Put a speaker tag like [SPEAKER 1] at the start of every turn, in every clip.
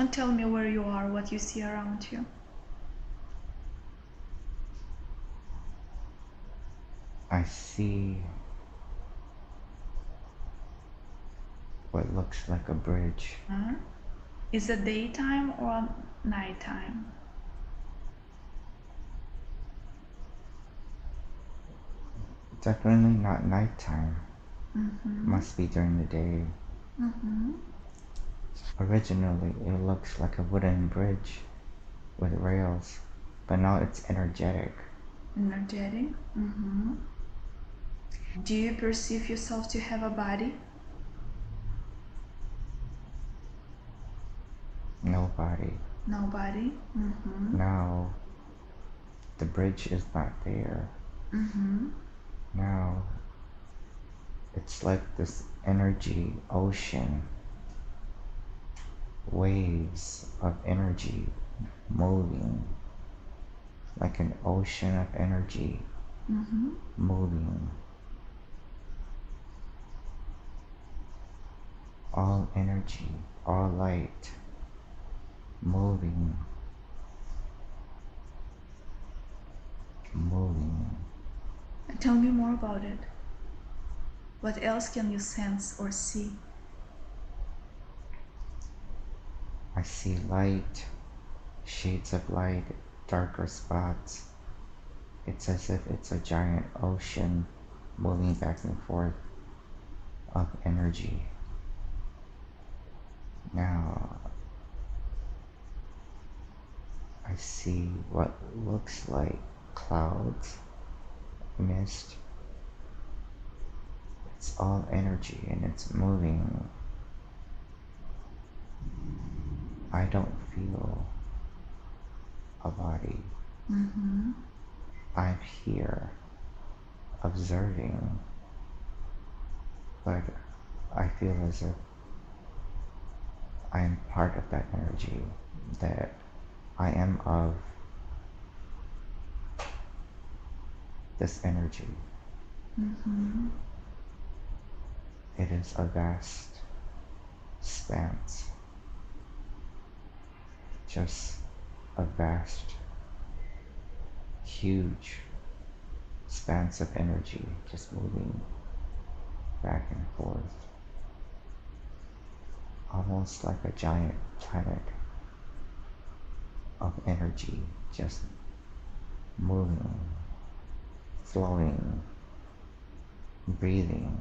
[SPEAKER 1] And tell me where you are, what you see around you.
[SPEAKER 2] I see what looks like a bridge.
[SPEAKER 1] Is it daytime or nighttime?
[SPEAKER 2] Definitely not nighttime.
[SPEAKER 1] Mm-hmm.
[SPEAKER 2] Must be during the day.
[SPEAKER 1] Mm-hmm.
[SPEAKER 2] Originally, it looks like a wooden bridge with rails, but now it's energetic.
[SPEAKER 1] Energetic. Mm-hmm. Do you perceive yourself to have a body?
[SPEAKER 2] Nobody.
[SPEAKER 1] Nobody. Mm-hmm.
[SPEAKER 2] Now, the bridge is not there.
[SPEAKER 1] Mm-hmm.
[SPEAKER 2] Now, it's like this energy ocean, waves of energy moving, like an ocean of energy
[SPEAKER 1] Mm-hmm.
[SPEAKER 2] moving. All energy, all light, moving, moving.
[SPEAKER 1] Tell me more about it. What else can you sense or see?
[SPEAKER 2] I see light, shades of light, darker spots. It's as if it's a giant ocean moving back and forth of energy. Now I see what looks like clouds, mist. It's all energy and it's moving. I don't feel a body.
[SPEAKER 1] Mm-hmm.
[SPEAKER 2] I'm here observing, but I feel as if I am part of that energy, that I am of this energy.
[SPEAKER 1] Mm-hmm.
[SPEAKER 2] It is a vast expanse, just a vast, huge expanse of energy just moving back and forth, almost like a giant planet of energy just moving, flowing, breathing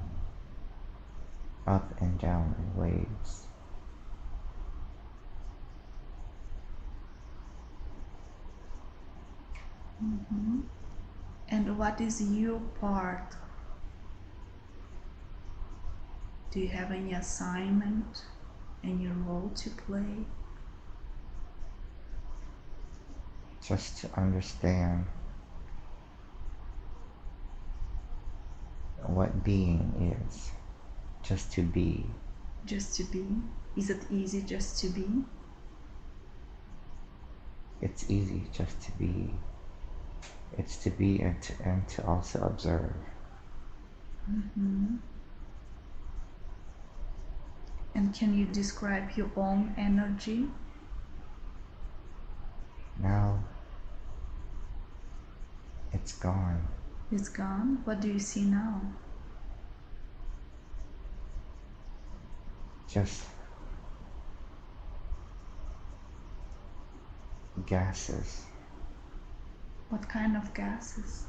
[SPEAKER 2] up and down in waves.
[SPEAKER 1] Mm-hmm. And what is your part? Do you have any assignment, any role to play?
[SPEAKER 2] Just to understand what being is, just to be.
[SPEAKER 1] Just to be? Is it easy just to be?
[SPEAKER 2] It's easy just to be. It's to be and to also observe.
[SPEAKER 1] Mm-hmm. And can you describe your own energy?
[SPEAKER 2] Now it's gone.
[SPEAKER 1] It's gone. What do you see now?
[SPEAKER 2] Just gases,
[SPEAKER 1] What kind of gases?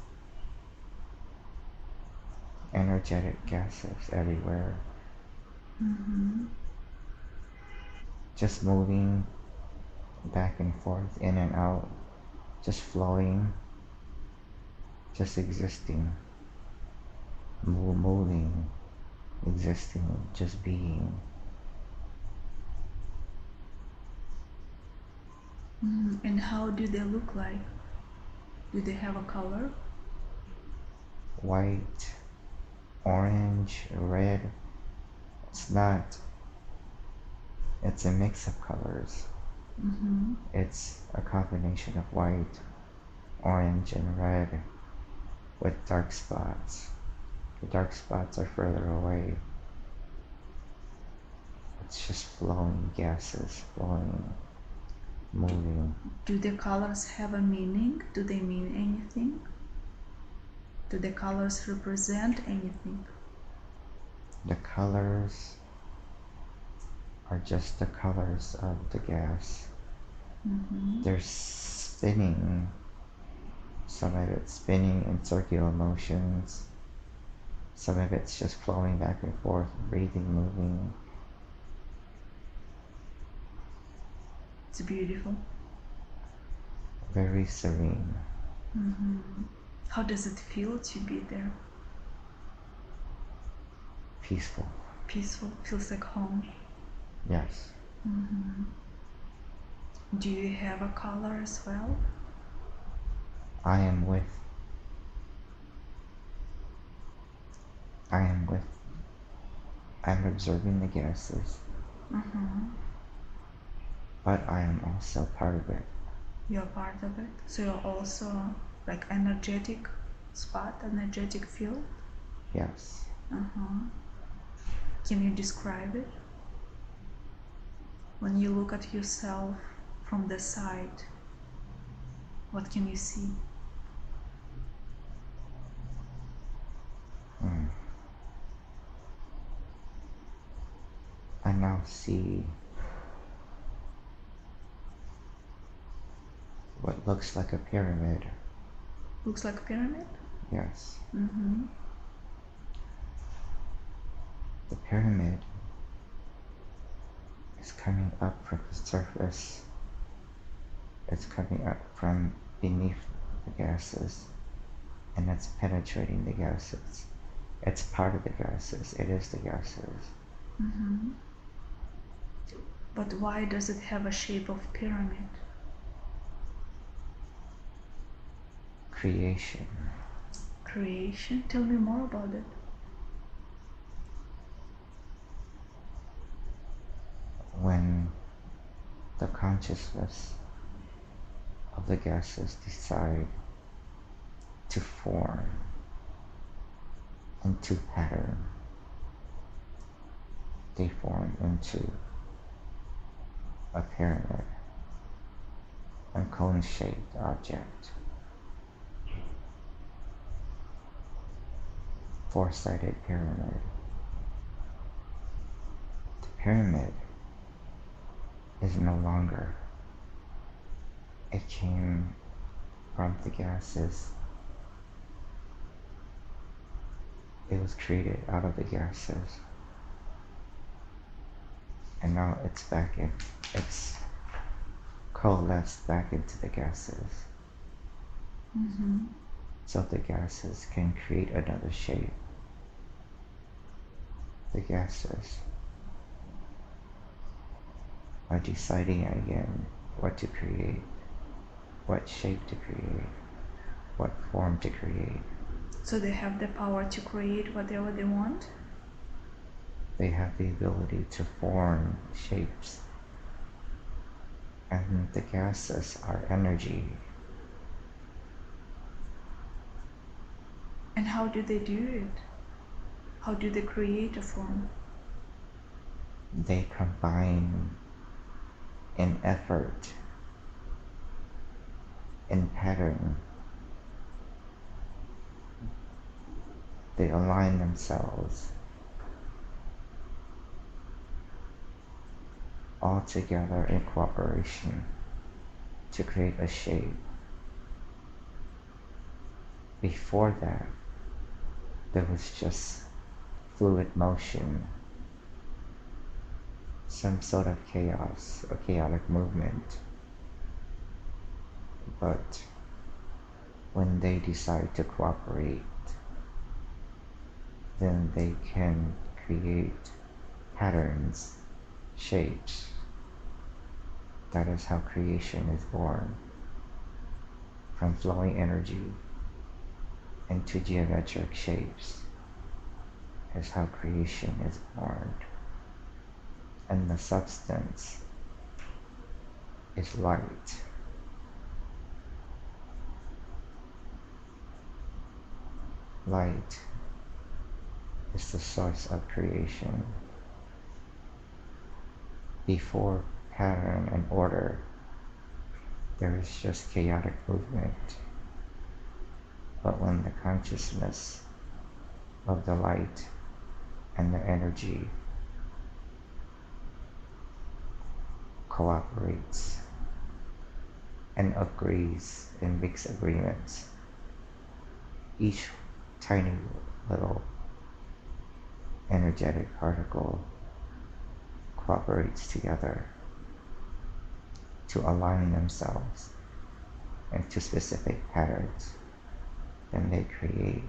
[SPEAKER 2] energetic gases everywhere.
[SPEAKER 1] Mm-hmm.
[SPEAKER 2] Just moving back and forth, in and out, just flowing, just existing, moving, existing, just being.
[SPEAKER 1] Mm-hmm. And how do they look like? Do they have a color?
[SPEAKER 2] White, orange, red. It's not, it's a mix of colors.
[SPEAKER 1] Mm-hmm.
[SPEAKER 2] It's a combination of white, orange, and red with dark spots. The dark spots are further away. It's just flowing gases, flowing, moving.
[SPEAKER 1] Do the colors have a meaning? Do they mean anything? Do the colors represent anything?
[SPEAKER 2] The colors are just the colors of the gas. They're spinning. Some of it's spinning in circular motions. Some of it's just flowing back and forth, breathing, moving.
[SPEAKER 1] It's beautiful.
[SPEAKER 2] Very serene.
[SPEAKER 1] How does it feel to be there?
[SPEAKER 2] Peaceful.
[SPEAKER 1] Peaceful. Feels like home.
[SPEAKER 2] Yes.
[SPEAKER 1] Do you have a color as well?
[SPEAKER 2] I'm observing the gases, but I am also part of it.
[SPEAKER 1] You're part of it. So you're also like energetic spot, energetic field?
[SPEAKER 2] Yes.
[SPEAKER 1] Can you describe it? When you look at yourself from the side, what can you see?
[SPEAKER 2] I now see what looks like a pyramid.
[SPEAKER 1] Looks like a pyramid?
[SPEAKER 2] Yes. The pyramid is coming up from the surface. It's coming up from beneath the gases, and it's penetrating the gases. It's part of the gases. It is the gases.
[SPEAKER 1] But why does it have a shape of pyramid?
[SPEAKER 2] Creation.
[SPEAKER 1] Creation? Tell me more about it.
[SPEAKER 2] When the consciousness of the gases decide to form into pattern, they form into a pyramid, a cone-shaped object, four-sided pyramid. The pyramid is no longer. It came from the gases. It was created out of the gases. And now it's back in, it's coalesced back into the gases. So the gases can create another shape. The gases are deciding again what to create, what shape to create, what form to create.
[SPEAKER 1] So they have the power to create whatever they want?
[SPEAKER 2] They have the ability to form shapes. And the gases are energy.
[SPEAKER 1] And how do they do it? How do they create a form?
[SPEAKER 2] They combine in effort, in pattern. They align themselves all together in cooperation to create a shape. Before that, there was just fluid motion, some sort of chaos, a chaotic movement. But when they decide to cooperate, then they can create patterns, shapes. That is how creation is born. From flowing energy into geometric shapes is how creation is born. And the substance is light. Light is the source of creation. Before pattern and order, there is just chaotic movement. But when the consciousness of the light and the energy cooperates and agrees and makes agreements, each tiny little energetic particle cooperates together to align themselves into specific patterns. Then they create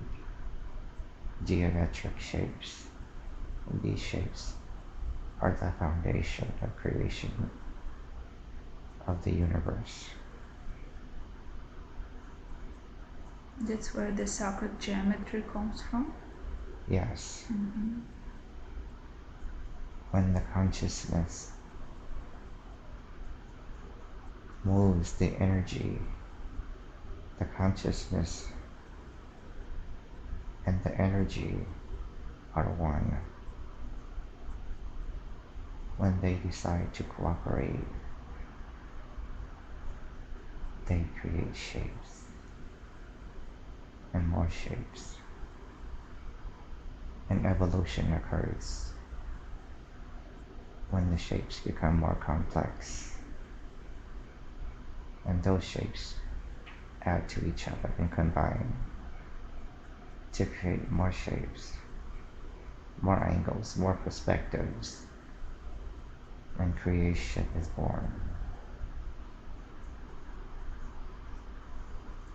[SPEAKER 2] geometric shapes. And these shapes are the foundation of creation of the universe.
[SPEAKER 1] That's where the sacred geometry comes from?
[SPEAKER 2] Yes.
[SPEAKER 1] Mm-hmm.
[SPEAKER 2] When the consciousness moves the energy, the consciousness and the energy are one. When they decide to cooperate, they create shapes and more shapes. And evolution occurs when the shapes become more complex. And those shapes add to each other and combine to create more shapes, more angles, more perspectives, and creation is born.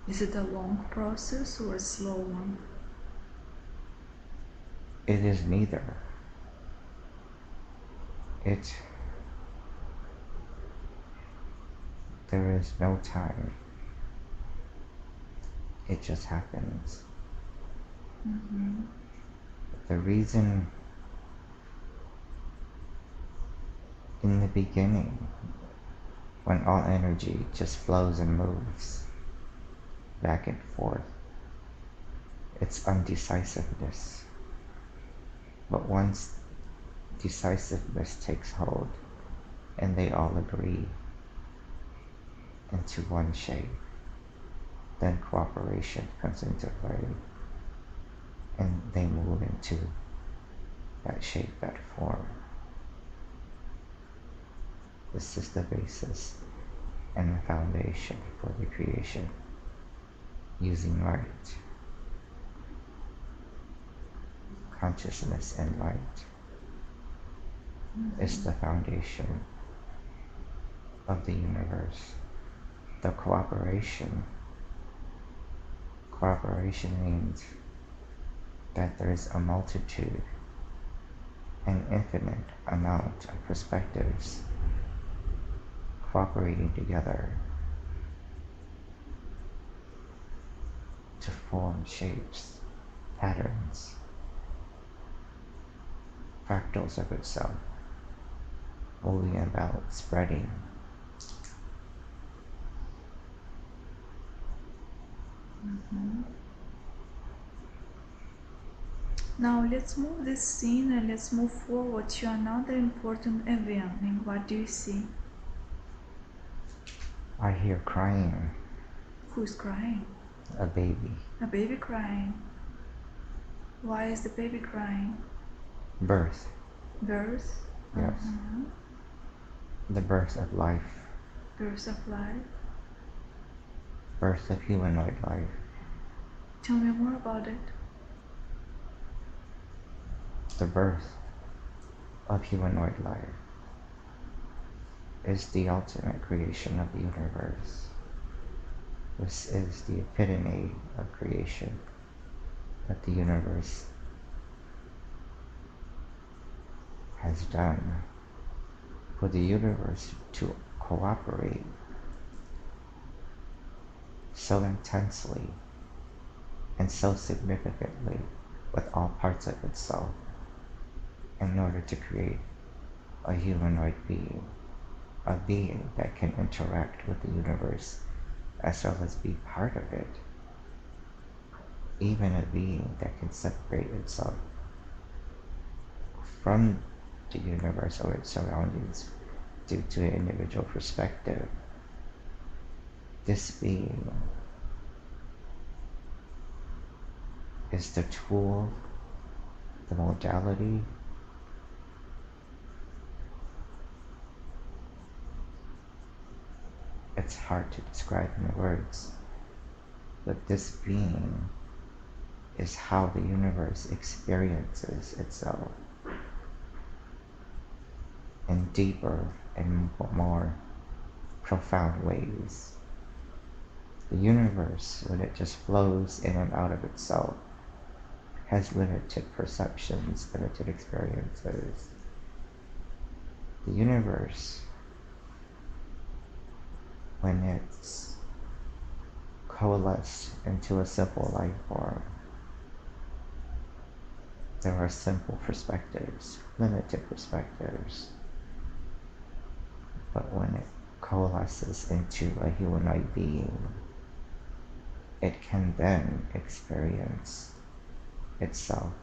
[SPEAKER 1] Is it a long process or a slow one?
[SPEAKER 2] It is neither. There is no time. It just happens.
[SPEAKER 1] Mm-hmm.
[SPEAKER 2] The reason in the beginning, when all energy just flows and moves back and forth, it's undecisiveness. But once decisiveness takes hold and they all agree into one shape, then cooperation comes into play and they move into that shape, that form. This is the basis and the foundation for the creation using light, consciousness and light is the foundation of the universe. The cooperation means that there is a multitude, an infinite amount of perspectives cooperating together to form shapes, patterns, fractals of itself, moving about, spreading.
[SPEAKER 1] Mm-hmm. Now let's move this scene and let's move forward to another important event. What do you see?
[SPEAKER 2] I hear crying.
[SPEAKER 1] Who's crying?
[SPEAKER 2] A baby.
[SPEAKER 1] A baby crying. Why is the baby crying?
[SPEAKER 2] Birth.
[SPEAKER 1] Birth?
[SPEAKER 2] Yes.
[SPEAKER 1] Uh-huh.
[SPEAKER 2] The birth of life.
[SPEAKER 1] Birth of life.
[SPEAKER 2] Birth of humanoid life.
[SPEAKER 1] Tell me more about it.
[SPEAKER 2] The birth of humanoid life is the ultimate creation of the universe. This is the epitome of creation that the universe has done. For the universe to cooperate so intensely and so significantly with all parts of itself in order to create a humanoid being, a being that can interact with the universe as well as be part of it, even a being that can separate itself from the universe or its surroundings due to an individual perspective. This being is the tool, the modality, it's hard to describe in words, but this being is how the universe experiences itself in deeper and more profound ways. The universe, when it just flows in and out of itself, has limited perceptions, limited experiences. The universe, when it's coalesced into a simple life form, there are simple perspectives, limited perspectives. But when it coalesces into a humanoid being, it can then experience itself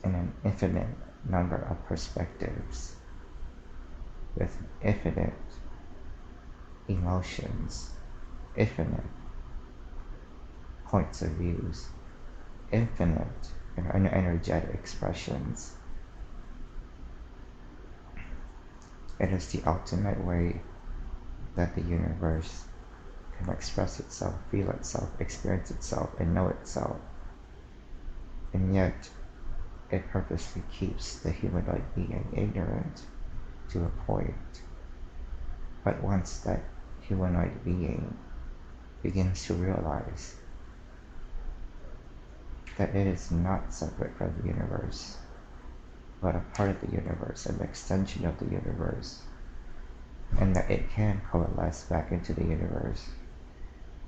[SPEAKER 2] in an infinite number of perspectives with infinite emotions, infinite points of views, infinite and energetic expressions. It is the ultimate way that the universe can express itself, feel itself, experience itself, and know itself. And yet, it purposely keeps the humanoid being ignorant to a point. But once that humanoid being begins to realize that it is not separate from the universe, but a part of the universe, an extension of the universe, and that it can coalesce back into the universe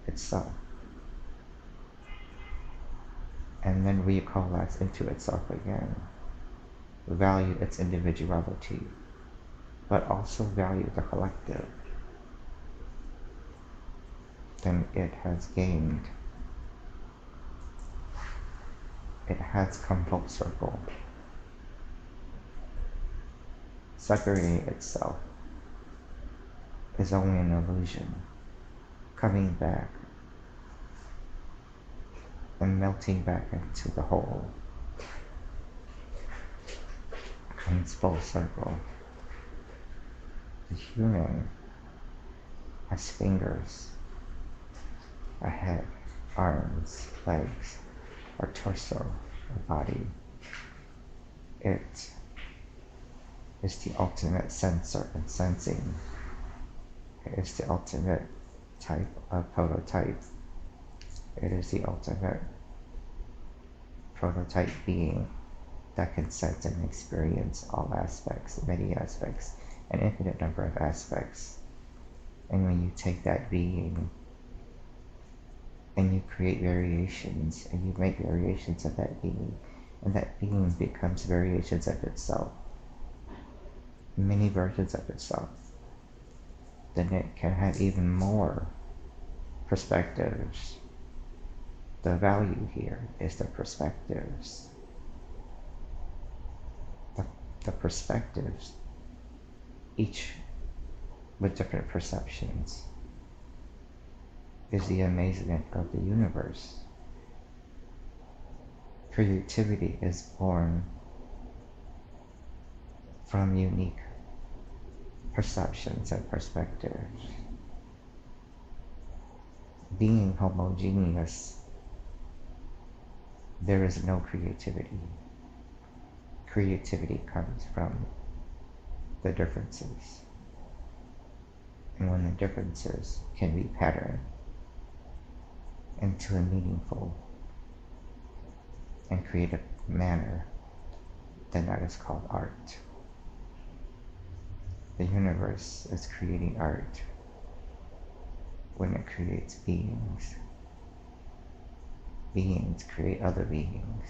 [SPEAKER 2] itself, and then recoalesce into itself again, value its individuality, but also value the collective, then it has gained, it has come full circle. Separating itself is only an illusion. Coming back and melting back into the whole comes full circle. The human has fingers, a head, arms, legs, or torso, a body. It is the ultimate sensor and sensing. It is the ultimate type of prototype. It is the ultimate prototype being that can sense and experience all aspects, many aspects, an infinite number of aspects. And when you take that being and you create variations, and you make variations of that being, and that being becomes variations of itself, many versions of itself, then it can have even more perspectives. The value here is the perspectives. The perspectives, each with different perceptions, is the amazement of the universe. Creativity is born from unique perceptions and perspectives. Being homogeneous, there is no creativity. Creativity comes from the differences. And when the differences can be patterned into a meaningful and creative manner, then that is called art. The universe is creating art when it creates beings. Beings create other beings,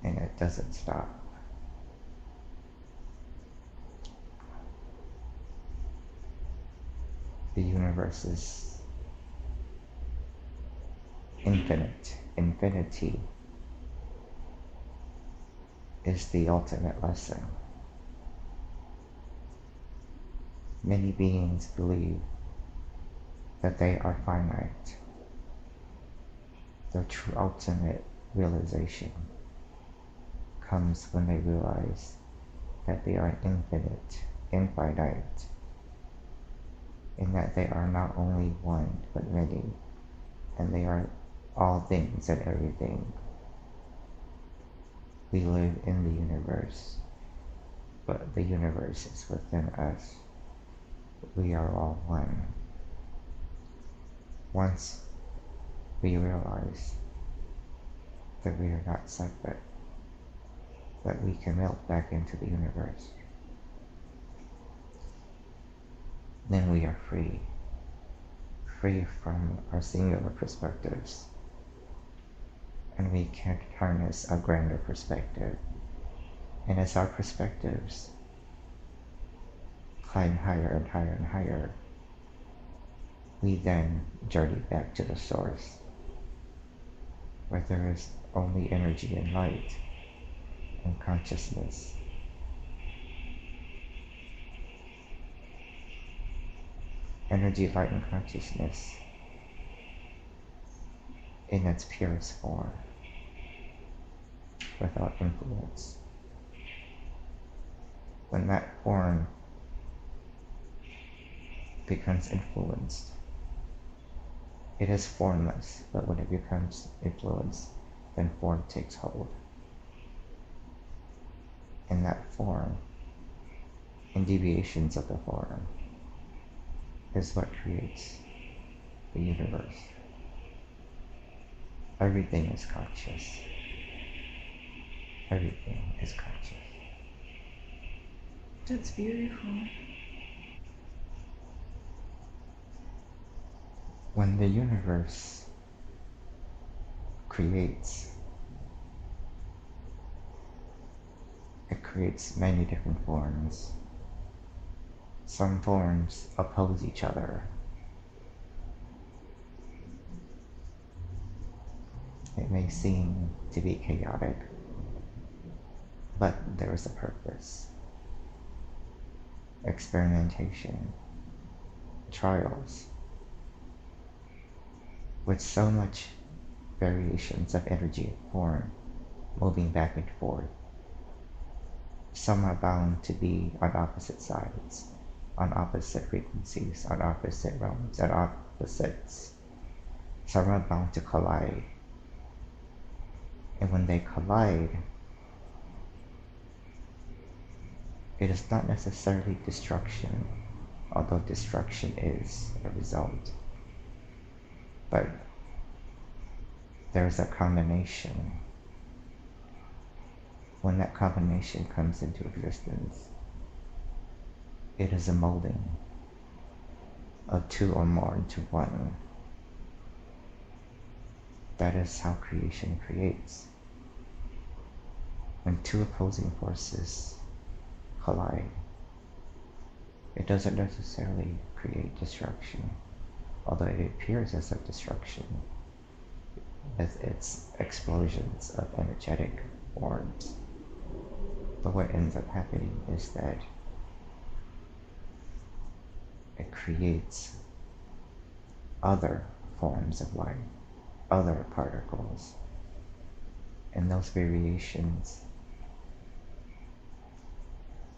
[SPEAKER 2] and it doesn't stop. The universe is infinite. Infinity is the ultimate lesson. Many beings believe that they are finite. The true ultimate realization comes when they realize that they are infinite, infinite, in that they are not only one but many, and they are all things and everything. We live in the universe, but the universe is within us. We are all one. Once we realize that we are not separate, that we can melt back into the universe, then we are free. Free from our singular perspectives, and we can harness a grander perspective. And as our perspectives climb higher and higher and higher, we then journey back to the source, where there is only energy and light and consciousness. Energy, light, and consciousness in its purest form, without influence. When that form becomes influenced, it is formless, but when it becomes influenced, then form takes hold. In that form, and deviations of the form, is what creates the universe. Everything is conscious. Everything is conscious.
[SPEAKER 1] That's beautiful.
[SPEAKER 2] When the universe creates, it creates many different forms. Some forms oppose each other. It may seem to be chaotic, but there is a purpose. Experimentation, trials, with so much variations of energy and form moving back and forth. Some are bound to be on opposite sides, on opposite frequencies, on opposite realms, and opposites. Some are bound to collide. And when they collide, it is not necessarily destruction, although destruction is a result. But there is a combination. When that combination comes into existence, it is a molding of two or more into one. That is how creation creates. When two opposing forces collide, it doesn't necessarily create destruction, although it appears as a destruction, as its explosions of energetic forms. But what ends up happening is that it creates other forms of life, other particles, and those variations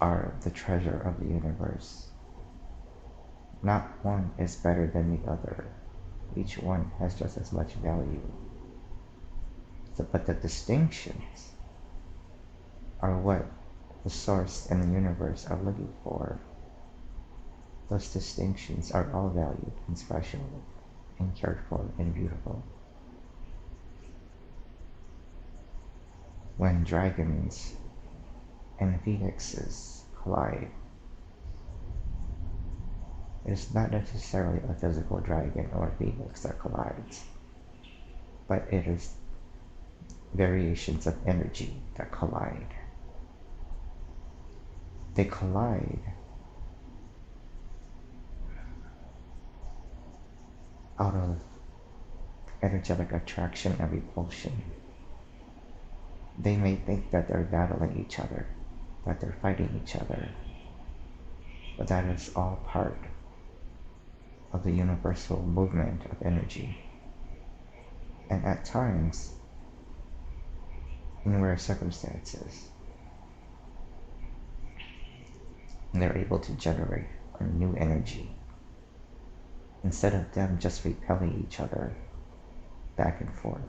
[SPEAKER 2] are the treasure of the universe. Not one is better than the other. Each one has just as much value. But the distinctions are what the source and the universe are looking for. Those distinctions are all valued and special and cared for and beautiful. When dragons and phoenixes collide, it is not necessarily a physical dragon or phoenix that collides, but it is variations of energy that collide. They collide out of energetic attraction and repulsion. They may think that they're battling each other, that they're fighting each other, but that is all part of the universal movement of energy. And at times, in rare circumstances, they're able to generate a new energy instead of them just repelling each other back and forth.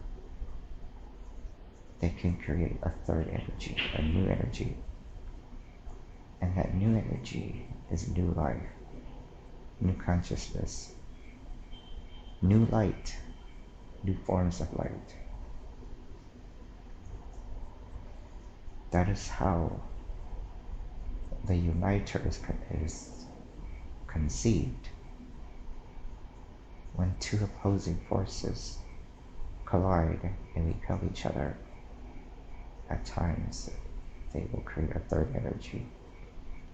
[SPEAKER 2] They can create a third energy, a new energy. And that new energy is new life, new consciousness, new light, new forms of light. That is how the uniter is conceived. When two opposing forces collide and repel each other, at times they will create a third energy.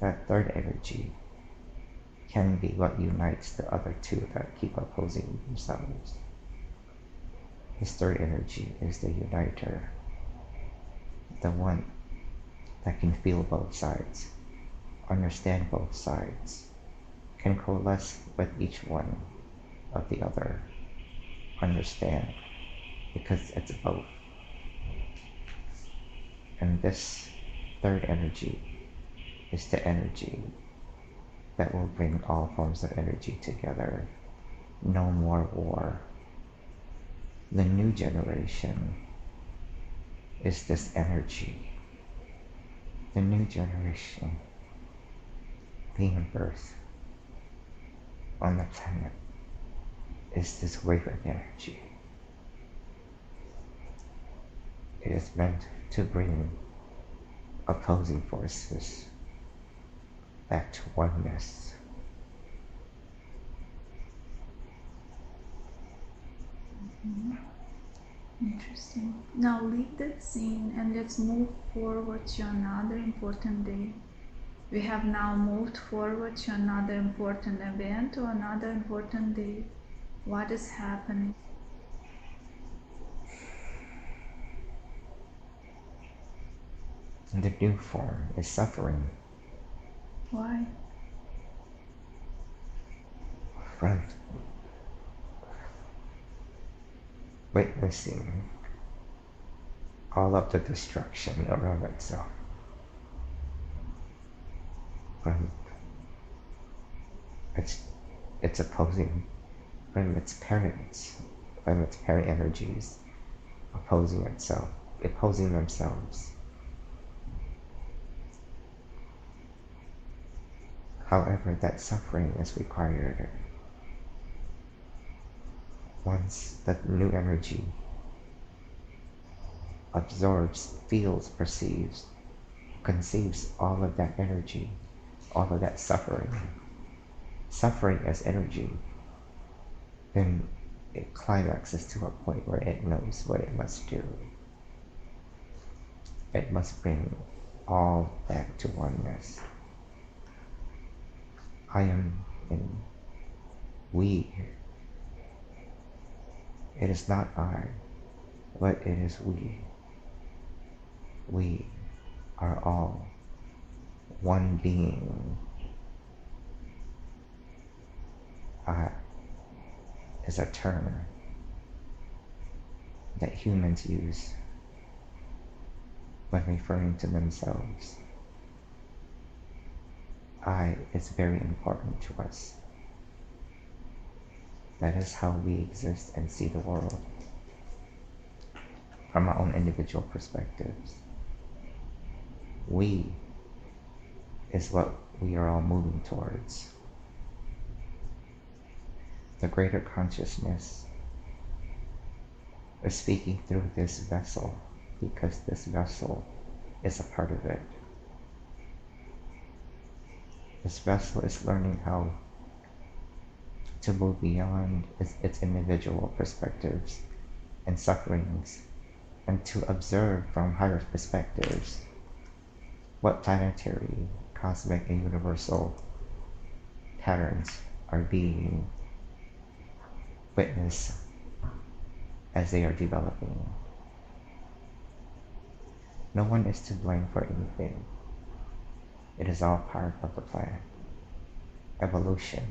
[SPEAKER 2] That third energy can be what unites the other two that keep opposing themselves. This third energy is the uniter, the one that can feel both sides, understand both sides, can coalesce with each one of the other, understand, because it's both. And this third energy is the energy that will bring all forms of energy together. No more war. The new generation is this energy. The new generation being birthed on the planet is this wave of energy. It is meant to bring opposing forces back to oneness.
[SPEAKER 1] Interesting. Now leave that scene and let's move forward to another important day. We have now moved forward to another important event or another important day. What is happening?
[SPEAKER 2] The new form is suffering.
[SPEAKER 1] Why?
[SPEAKER 2] From witnessing all of the destruction around itself. From its opposing, from its parents, from its parent energies, opposing itself, opposing themselves. However, that suffering is required once that new energy absorbs, feels, perceives, conceives all of that energy, all of that suffering as energy, then it climaxes to a point where it knows what it must do. It must bring all back to oneness. I am in we. It is not I, but it is we. We are all one being. I is a term that humans use when referring to themselves. I is very important to us. That is how we exist and see the world from our own individual perspectives. We is what we are all moving towards. The greater consciousness is speaking through this vessel because this vessel is a part of it. This vessel is learning how to move beyond its individual perspectives and sufferings and to observe from higher perspectives what planetary, cosmic, and universal patterns are being witnessed as they are developing. No one is to blame for anything. It is all part of the plan. evolution.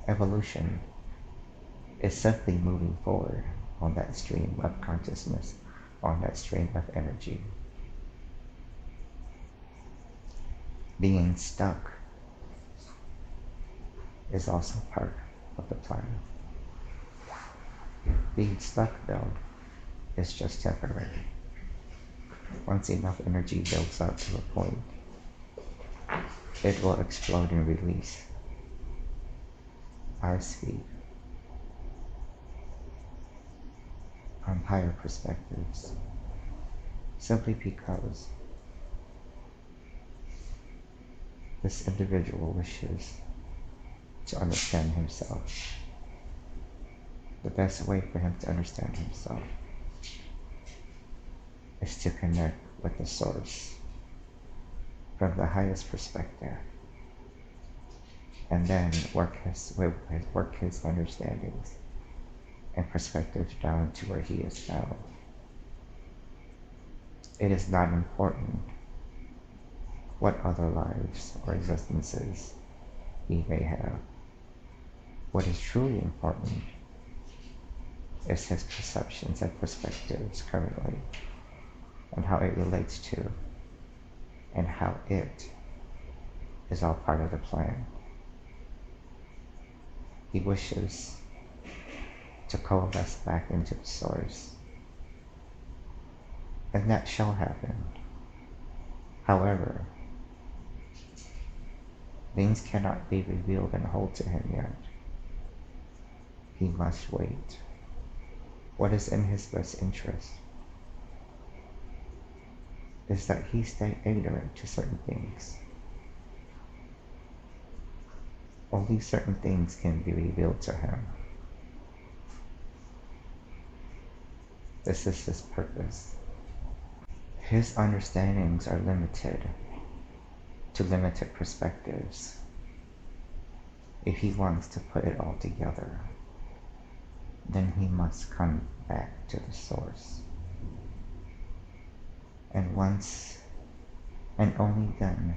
[SPEAKER 2] Evolution is simply moving forward on that stream of consciousness, on that stream of energy. Being stuck is also part of the plan. Being stuck, though, is just temporary. Once enough energy builds up to a point, it will explode and release our speed from higher perspectives, simply because this individual wishes to understand himself. The best way for him to understand himself is to connect with the source from the highest perspective, and then work his understandings and perspectives down to where he is now. It is not important what other lives or existences he may have. What is truly important is his perceptions and perspectives currently, and how it relates to, and how it is all part of the plan. He wishes to coalesce back into the source, and that shall happen. However, things cannot be revealed and hold to him yet. He must wait. What is in his best interest is that he stay ignorant to certain things. Only certain things can be revealed to him. This is his purpose. His understandings are limited to limited perspectives. If he wants to put it all together, then he must come back to the source. And once, and only then,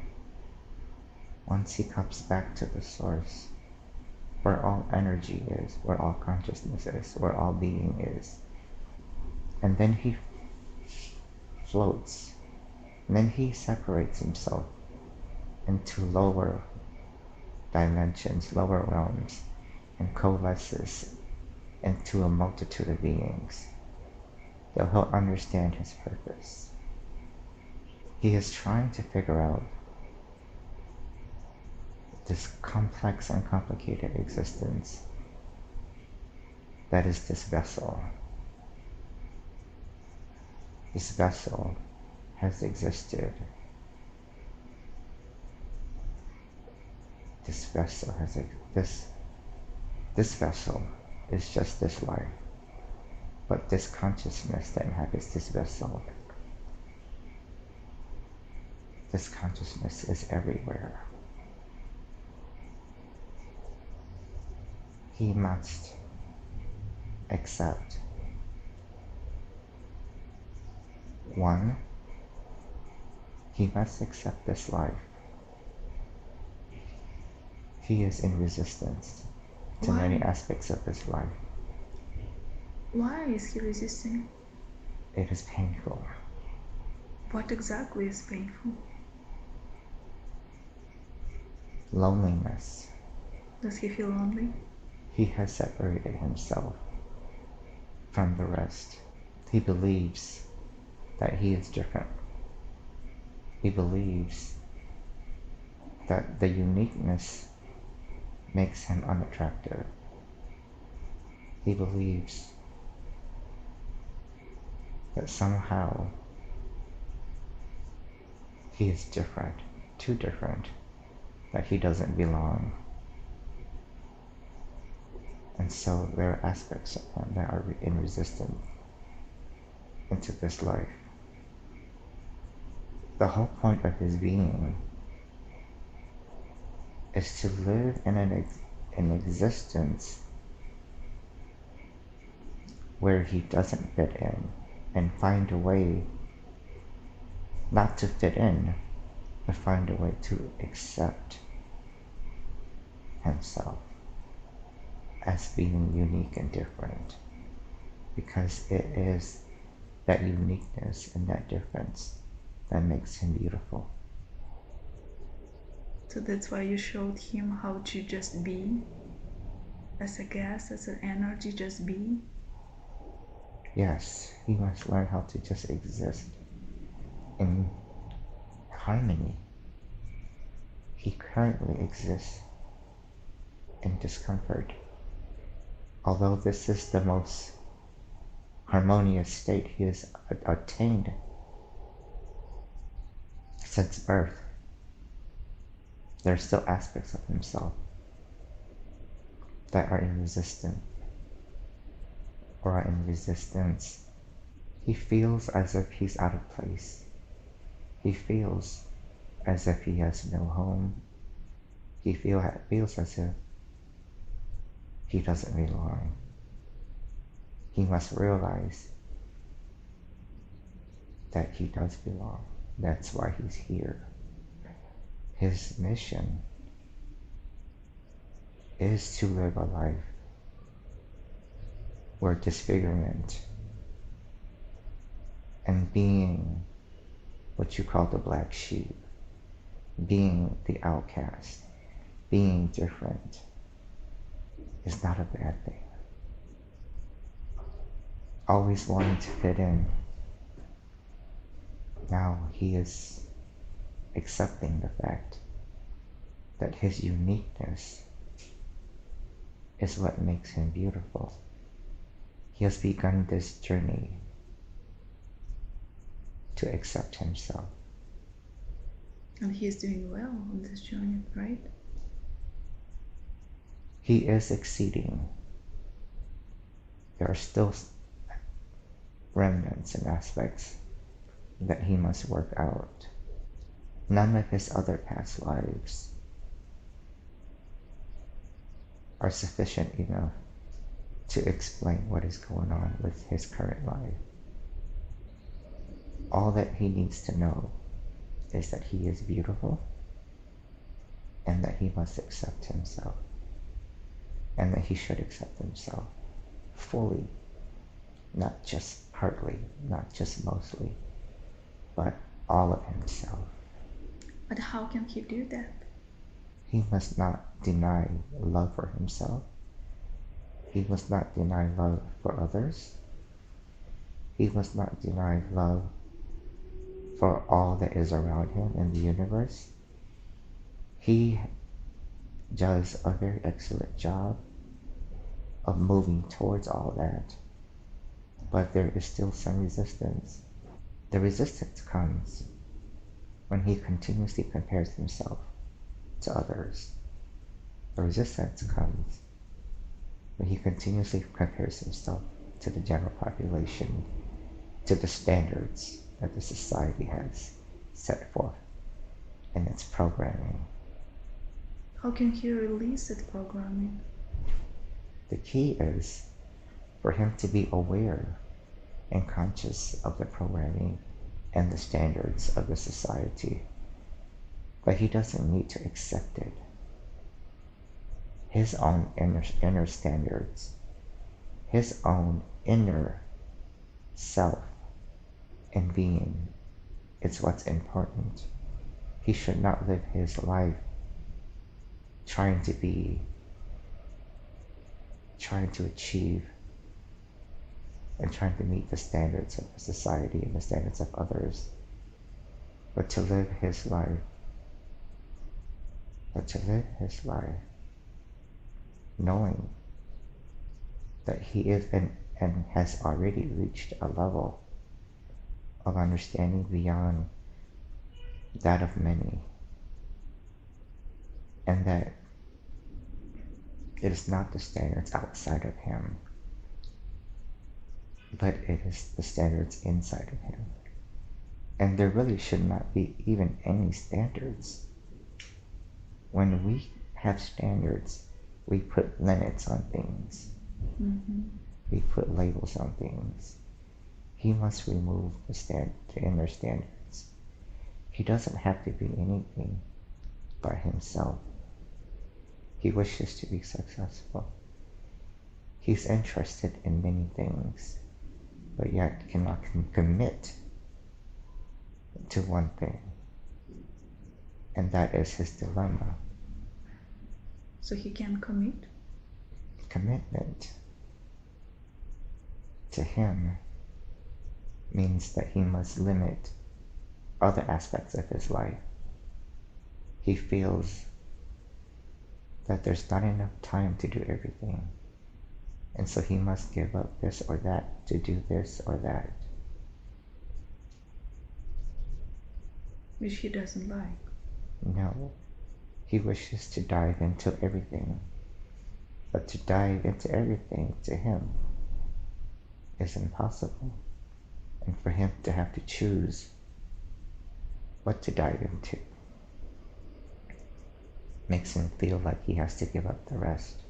[SPEAKER 2] once he comes back to the source, where all energy is, where all consciousness is, where all being is, and then he floats, and then he separates himself into lower dimensions, lower realms, and coalesces into a multitude of beings, that he'll understand his purpose. He is trying to figure out this complex and complicated existence that is this vessel. This vessel has existed. This vessel is just this life. But this consciousness that inhabits this vessel, this consciousness is everywhere. He must accept, one, he must accept this life. He is in resistance to many aspects of this life.
[SPEAKER 1] Why is he resisting?
[SPEAKER 2] It is painful.
[SPEAKER 1] What exactly is painful?
[SPEAKER 2] Loneliness.
[SPEAKER 1] Does he feel lonely?
[SPEAKER 2] He has separated himself from the rest. He believes that he is different. He believes that the uniqueness makes him unattractive. He believes that somehow he is different, too different, that he doesn't belong. And so there are aspects of him that are in resistance into this life. The whole point of his being is to live in an existence where he doesn't fit in, and find a way not to fit in, to find a way to accept himself as being unique and different, because it is that uniqueness and that difference that makes him beautiful.
[SPEAKER 1] So that's why you showed him how to just be, as a gas, as an energy, just be.
[SPEAKER 2] Yes, he must learn how to just exist in harmony. He currently exists in discomfort. Although this is the most harmonious state he has attained since birth, there are still aspects of himself that are in resistance or are in resistance. He feels as if he's out of place. He feels as if he has no home. He feels as if he doesn't belong. He must realize that he does belong. That's why he's here. His mission is to live a life where disfigurement and being what you call the black sheep, being the outcast, being different, is not a bad thing. Always wanting to fit in, now he is accepting the fact that his uniqueness is what makes him beautiful. He has begun this journey to accept himself.
[SPEAKER 1] And he is doing well on this journey, right?
[SPEAKER 2] He is exceeding. There are still remnants and aspects that he must work out. None of his other past lives are sufficient enough to explain what is going on with his current life. All that he needs to know is that he is beautiful and that he must accept himself, and that he should accept himself fully, not just partly, not just mostly, but all of himself.
[SPEAKER 1] But how can he do that?
[SPEAKER 2] He must not deny love for himself. He must not deny love for others. He must not deny love for all that is around him in the universe. He does a very excellent job of moving towards all that, but there is still some resistance. The resistance comes when he continuously compares himself to others. The resistance comes when he continuously compares himself to the general population, to the standards that the society has set forth in its programming.
[SPEAKER 1] How can he release that programming?
[SPEAKER 2] The key is for him to be aware and conscious of the programming and the standards of the society, but he doesn't need to accept it. His own inner standards, his own inner self and being is what's important. He should not live his life trying to achieve and trying to meet the standards of society and the standards of others, but to live his life, knowing that he is and has already reached a level of understanding beyond that of many, and that it is not the standards outside of him, but it is the standards inside of him. And there really should not be even any standards. When we have standards, we put limits on things. We put labels on things. He must remove the inner standards He doesn't have to be anything but himself. He wishes to be successful. He's interested in many things, but yet cannot commit to one thing. And that is his dilemma.
[SPEAKER 1] So he can commit?
[SPEAKER 2] Commitment to him means that he must limit other aspects of his life. He feels that there's not enough time to do everything. And so he must give up this or that to do this or that.
[SPEAKER 1] Which he doesn't like.
[SPEAKER 2] No, he wishes to dive into everything. But to dive into everything to him is impossible. And for him to have to choose what to dive into makes him feel like he has to give up the rest.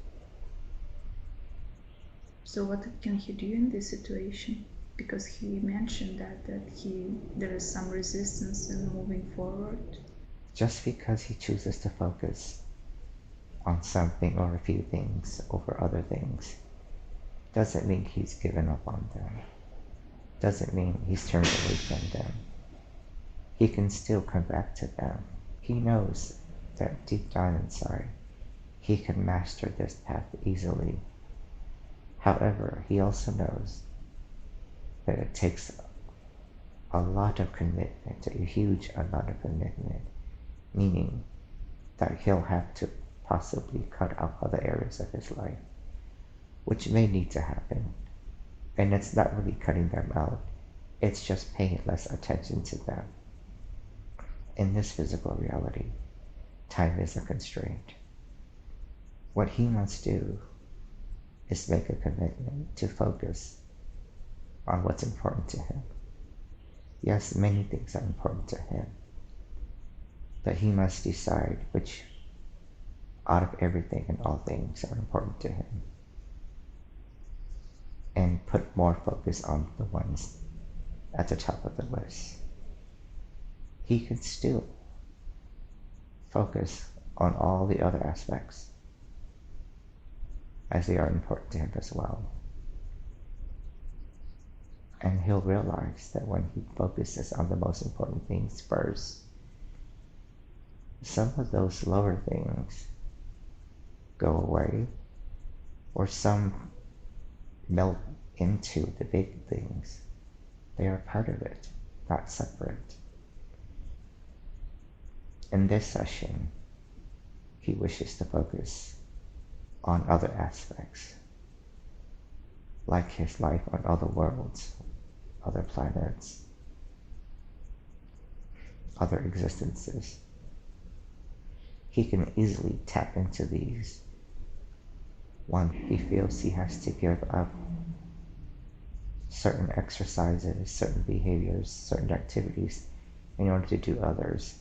[SPEAKER 1] So what can he do in this situation? Because he mentioned that there is some resistance in moving forward.
[SPEAKER 2] Just because he chooses to focus on something or a few things over other things doesn't mean he's given up on them. Doesn't mean he's turned away from them. He can still come back to them. He knows that deep down inside, he can master this path easily. However, he also knows that it takes a lot of commitment, a huge amount of commitment, meaning that he'll have to possibly cut out other areas of his life, which may need to happen. And it's not really cutting them out, it's just paying less attention to them. In this physical reality, time is a constraint. What he must do is make a commitment to focus on what's important to him. Yes, many things are important to him, but he must decide which out of everything and all things are important to him, and put more focus on the ones at the top of the list. He can still focus on all the other aspects, as they are important to him as well. And he'll realize that when he focuses on the most important things first, some of those lower things go away, or some melt into the big things. They are part of it, not separate. In this session, he wishes to focus on other aspects, like his life on other worlds, other planets, other existences. He can easily tap into these when he feels he has to give up certain exercises, certain behaviors, certain activities in order to do others.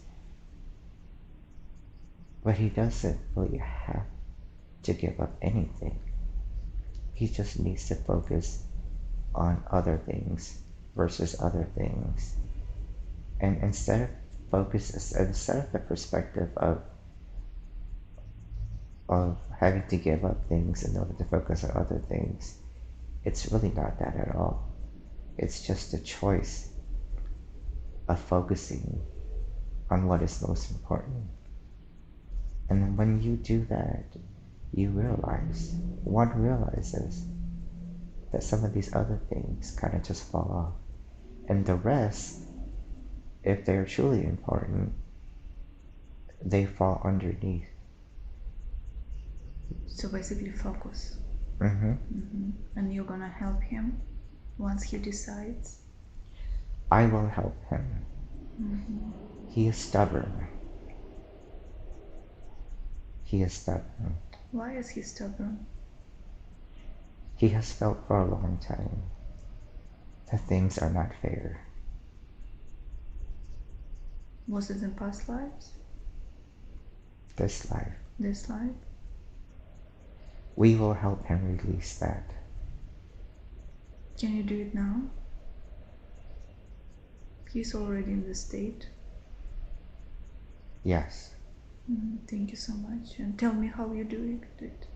[SPEAKER 2] But he doesn't really have to give up anything. He just needs to focus on other things versus other things. And instead of the perspective of having to give up things in order to focus on other things, it's really not that at all. It's just a choice of focusing on what is most important. And when you do that, one realizes that some of these other things kind of just fall off. And the rest, if they're truly important, they fall underneath.
[SPEAKER 1] So basically focus.
[SPEAKER 2] Mm-hmm.
[SPEAKER 1] And you're gonna help him once he decides?
[SPEAKER 2] I will help him. He is stubborn.
[SPEAKER 1] Why is he stubborn?
[SPEAKER 2] He has felt for a long time that things are not fair.
[SPEAKER 1] Was it in past lives?
[SPEAKER 2] This life.
[SPEAKER 1] This life?
[SPEAKER 2] We will help him release that.
[SPEAKER 1] Can you do it now? He's already in the state.
[SPEAKER 2] Yes.
[SPEAKER 1] Thank you so much. And tell me how you do it.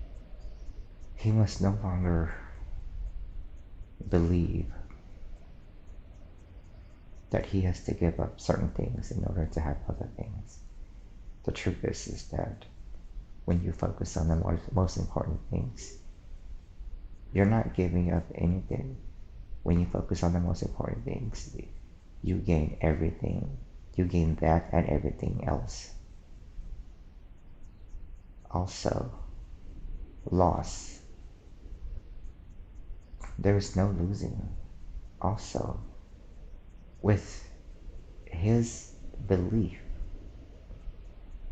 [SPEAKER 2] He must no longer believe that he has to give up certain things in order to have other things. The truth is that when you focus on the most important things, you're not giving up anything. When you focus on the most important things, you gain everything. You gain that and everything else. Also, loss. There is no losing. Also, with his belief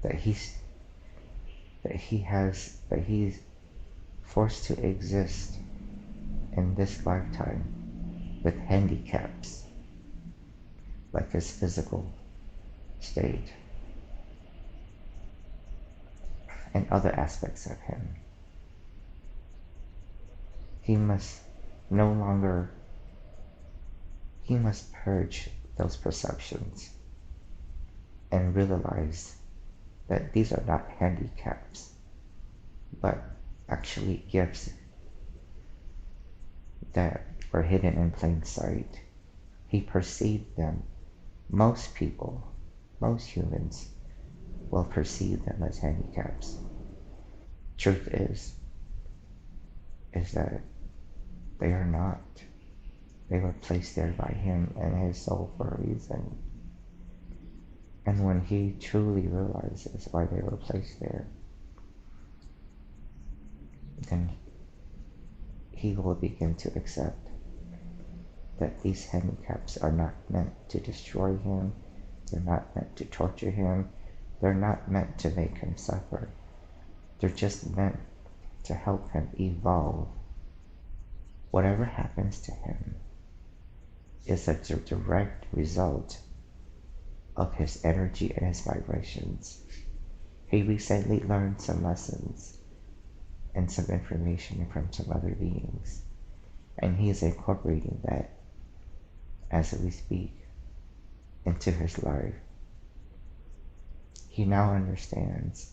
[SPEAKER 2] that he's forced to exist in this lifetime with handicaps like his physical state and other aspects of him. He must no longer, he must purge those perceptions and realize that these are not handicaps, but actually gifts that were hidden in plain sight. He perceived them. Most people, most humans, will perceive them as handicaps. Truth is that they are not. They were placed there by him and his soul for a reason. And when he truly realizes why they were placed there, then he will begin to accept that these handicaps are not meant to destroy him, they're not meant to torture him, they're not meant to make him suffer. They're just meant to help him evolve. Whatever happens to him is a direct result of his energy and his vibrations. He recently learned some lessons and some information from some other beings, and he is incorporating that as we speak into his life. He now understands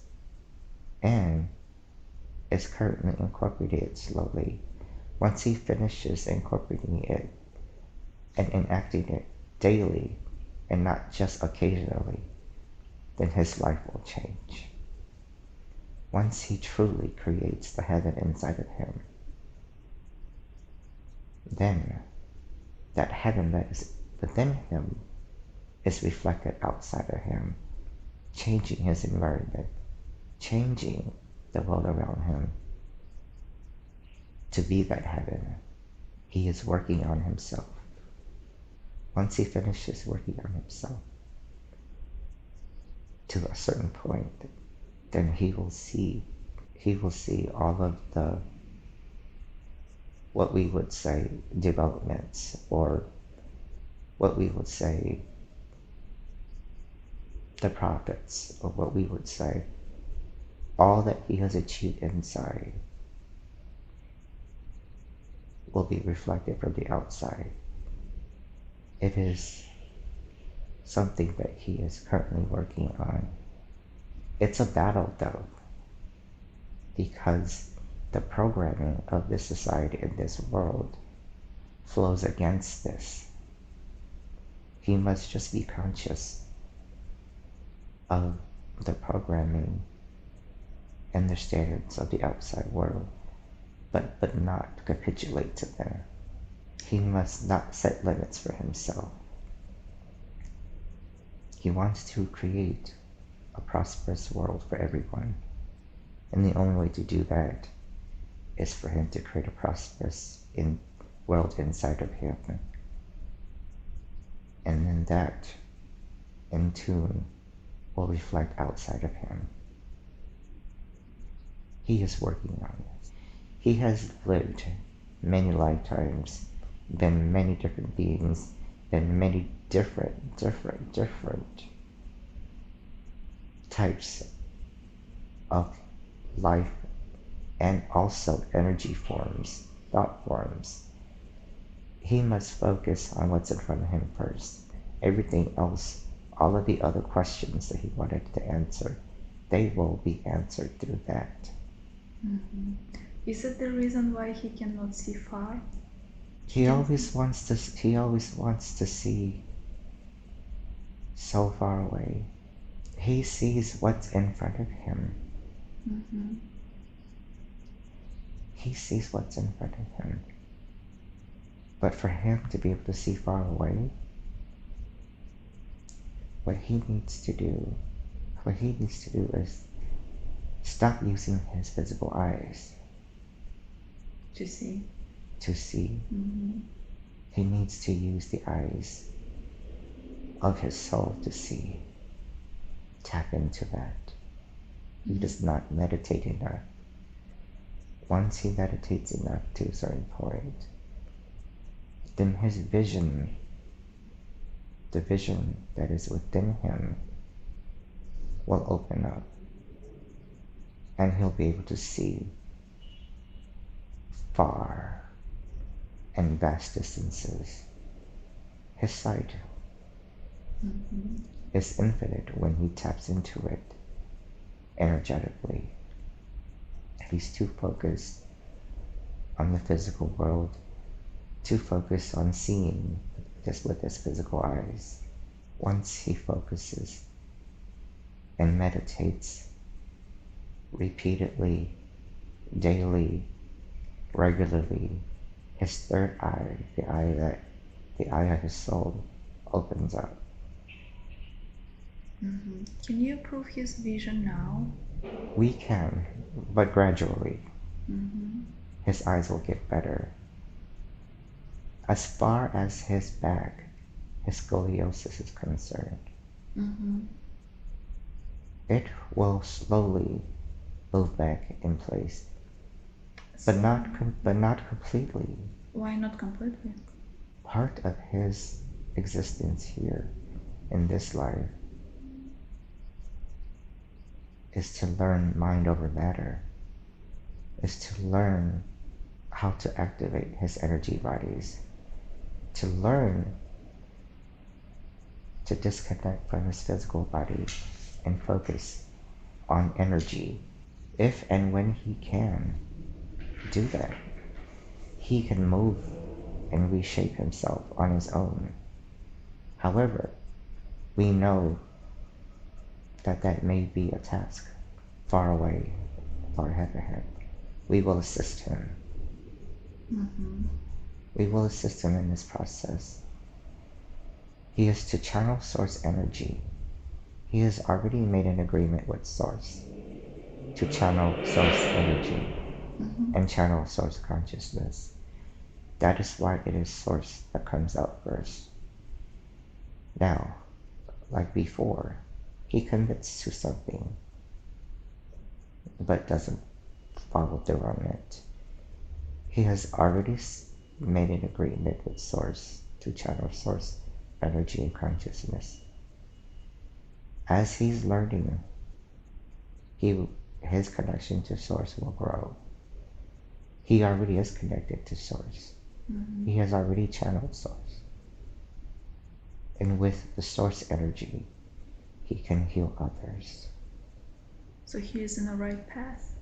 [SPEAKER 2] and is currently incorporating it slowly. Once he finishes incorporating it and enacting it daily and not just occasionally, then his life will change. Once he truly creates the heaven inside of him, then that heaven that is within him is reflected outside of him, changing his environment, changing the world around him to be that heaven. He is working on himself. Once he finishes working on himself to a certain point, then he will see all of the, what we would say, developments, or what we would say, the profits, or what we would say, all that he has achieved inside will be reflected from the outside. It is something that he is currently working on. It's a battle though, because the programming of this society and this world flows against this. He must just be conscious of the programming and the standards of the outside world, but not capitulate to them. He must not set limits for himself. He wants to create a prosperous world for everyone. And the only way to do that is for him to create a prosperous world inside of him. And then that, in tune, will reflect outside of him. He is working on this. He has lived many lifetimes, been many different beings, been many different types of life, and also energy forms, thought forms. He must focus on what's in front of him first. Everything else all of the other questions that he wanted to answer, they will be answered through that.
[SPEAKER 1] Mm-hmm. Is it the reason why he cannot see far?
[SPEAKER 2] He always wants to see so far away. He sees what's in front of him.
[SPEAKER 1] Mm-hmm.
[SPEAKER 2] He sees what's in front of him. But for him to be able to see far away, what he needs to do is stop using his physical eyes
[SPEAKER 1] To see.
[SPEAKER 2] to see.
[SPEAKER 1] Mm-hmm.
[SPEAKER 2] He needs to use the eyes of his soul to see. Tap into that. He does not meditate enough. Once he meditates enough to a certain point, then his vision, the vision that is within him, will open up. And he'll be able to see far and vast distances. His sight is infinite when he taps into it energetically. He's too focused on the physical world, too focused on seeing just with his physical eyes. Once he focuses and meditates repeatedly, daily, regularly, his third eye, the eye of his soul, opens up.
[SPEAKER 1] Mm-hmm. Can you improve his vision now?
[SPEAKER 2] We can, but gradually.
[SPEAKER 1] Mm-hmm.
[SPEAKER 2] His eyes will get better. As far as his back, his scoliosis is concerned,
[SPEAKER 1] Mm-hmm.
[SPEAKER 2] it will slowly move back in place, but not completely.
[SPEAKER 1] Why not completely?
[SPEAKER 2] Part of his existence here in this life is to learn mind over matter, is to learn how to activate his energy bodies, to learn to disconnect from his physical body and focus on energy. If and when he can do that, he can move and reshape himself on his own. However, we know that that may be a task far away, far ahead. We will assist him.
[SPEAKER 1] Mm-hmm.
[SPEAKER 2] We will assist him in this process. He is to channel source energy. He has already made an agreement with source to channel source energy and channel source consciousness. That is why it is source that comes out first. Now, like before, he commits to something but doesn't follow through on it. He has already made an agreement with source to channel source energy and consciousness. As he's learning, his connection to source will grow. He already is connected to source.
[SPEAKER 1] Mm-hmm.
[SPEAKER 2] He has already channeled source. And with the source energy, he can heal others.
[SPEAKER 1] So he is in the right path,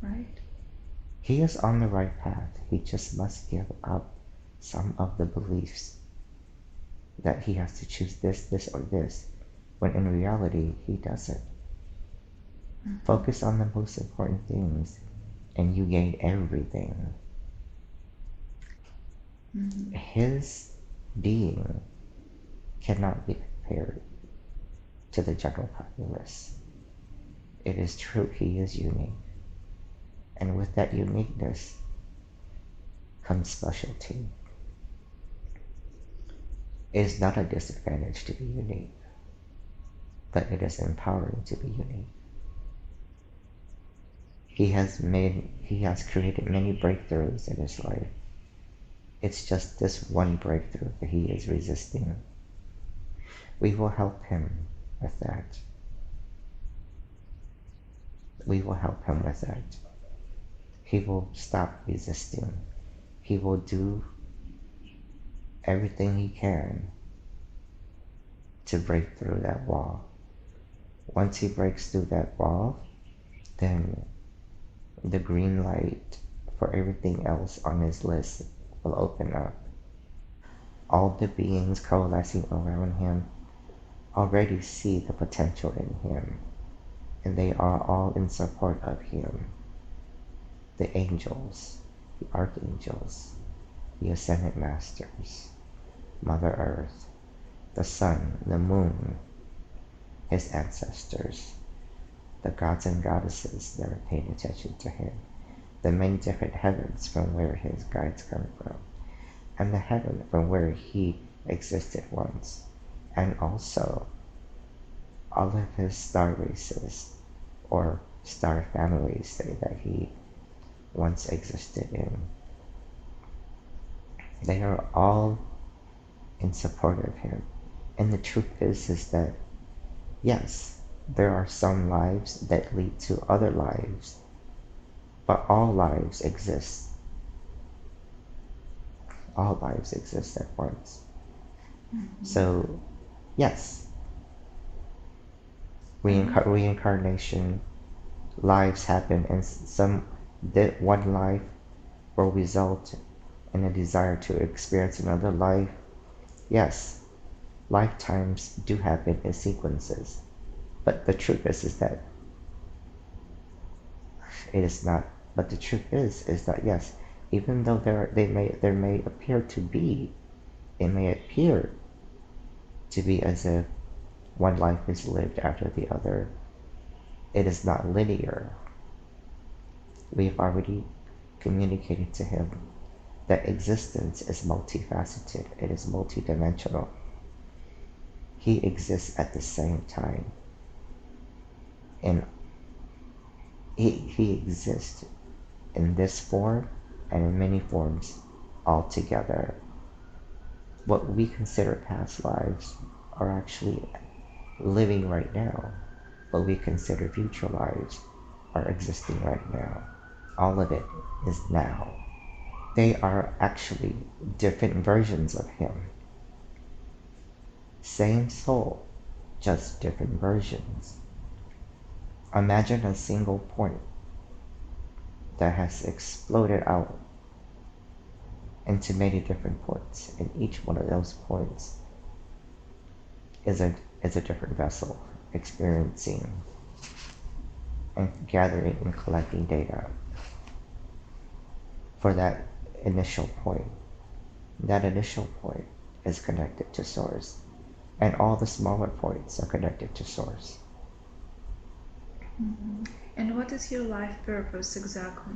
[SPEAKER 1] right?
[SPEAKER 2] He is on the right path. He just must give up some of the beliefs that he has to choose this, or this, when in reality, he doesn't.
[SPEAKER 1] Mm-hmm.
[SPEAKER 2] Focus on the most important things, and you gain everything.
[SPEAKER 1] Mm-hmm.
[SPEAKER 2] His being cannot be compared to the general populace. It is true, he is unique. And with that uniqueness comes specialty. It is not a disadvantage to be unique, but it is empowering to be unique. He has created many breakthroughs in his life. It's just this one breakthrough that he is resisting. We will help him with that. We will help him with that. He will stop resisting. He will do everything he can to break through that wall. Once he breaks through that wall, then the green light for everything else on his list will open up. All the beings coalescing around him already see the potential in him, and they are all in support of him. The angels, the archangels, the ascended masters, Mother Earth, the sun, the moon, his ancestors, the gods and goddesses that are paying attention to him, the many different heavens from where his guides come from, and the heaven from where he existed once, and also all of his star races or star families that he once existed in. They are all in support of him. And the truth is that, yes, there are some lives that lead to other lives, but all lives exist. All lives exist at once. So, yes, reincarnation, lives happen, and that one life will result in a desire to experience another life. Yes, lifetimes do happen in sequences, but the truth is that it is not. But the truth is that yes, even though there may appear to be, it may appear to be as if one life is lived after the other. It is not linear. We've already communicated to him that existence is multifaceted. It is multidimensional. He exists at the same time. And he exists in this form and in many forms altogether. What we consider past lives are actually living right now. What we consider future lives are existing right now. All of it is now. They are actually different versions of him. Same soul, just different versions. Imagine a single point that has exploded out into many different points, and each one of those points is a different vessel experiencing and gathering and collecting data for that initial point. That initial point is connected to source, and all the smaller points are connected to source.
[SPEAKER 1] Mm-hmm. And what is your life purpose exactly?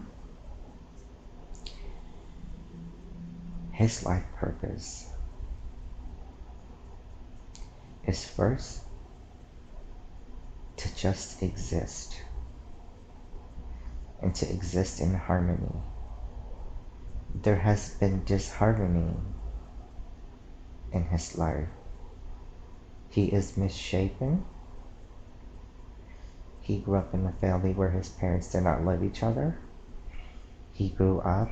[SPEAKER 2] His life purpose is first to just exist, and to exist in harmony. There has been disharmony in his life. He is misshapen. He grew up in a family where his parents did not love each other. He grew up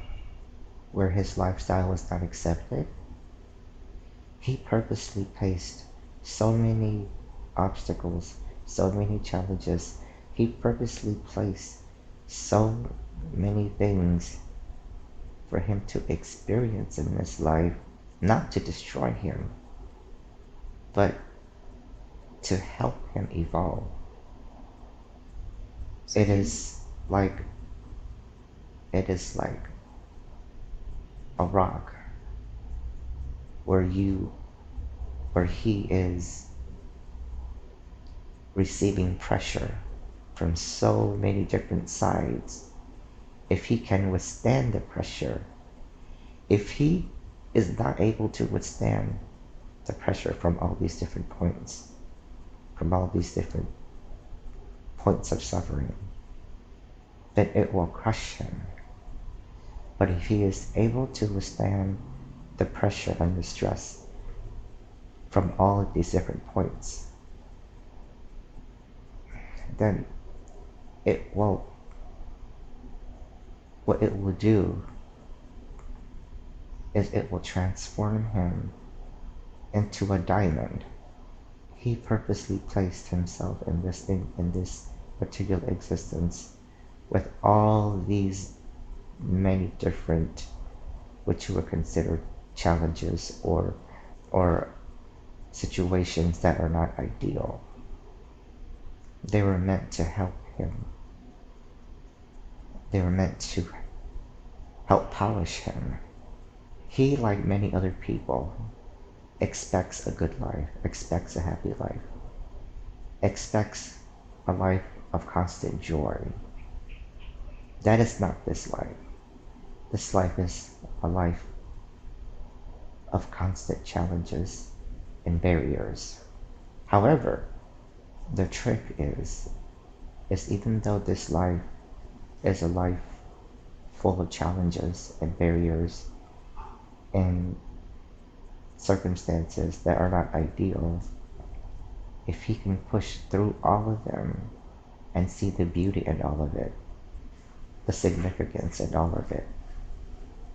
[SPEAKER 2] where his lifestyle was not accepted. He purposely placed so many obstacles, so many challenges. He purposely placed so many things for him to experience in this life, not to destroy him, but to help him evolve.
[SPEAKER 1] So
[SPEAKER 2] It is like a rock where he is receiving pressure from so many different sides. If he can withstand the pressure, if he is not able to withstand the pressure from all these different points, from all these different points of suffering, then it will crush him. But if he is able to withstand the pressure and the stress from all of these different points, then what it will do is it will transform him into a diamond. He purposely placed himself in this particular existence with all these many different, which you would consider challenges or situations that are not ideal. They were meant to help him. They were meant to help polish him. He, like many other people, expects a good life, expects a happy life, expects a life of constant joy. That is not this life. This life is a life of constant challenges and barriers. However, the trick is even though this life is a life full of challenges and barriers and circumstances that are not ideal, if he can push through all of them and see the beauty in all of it, the significance in all of it,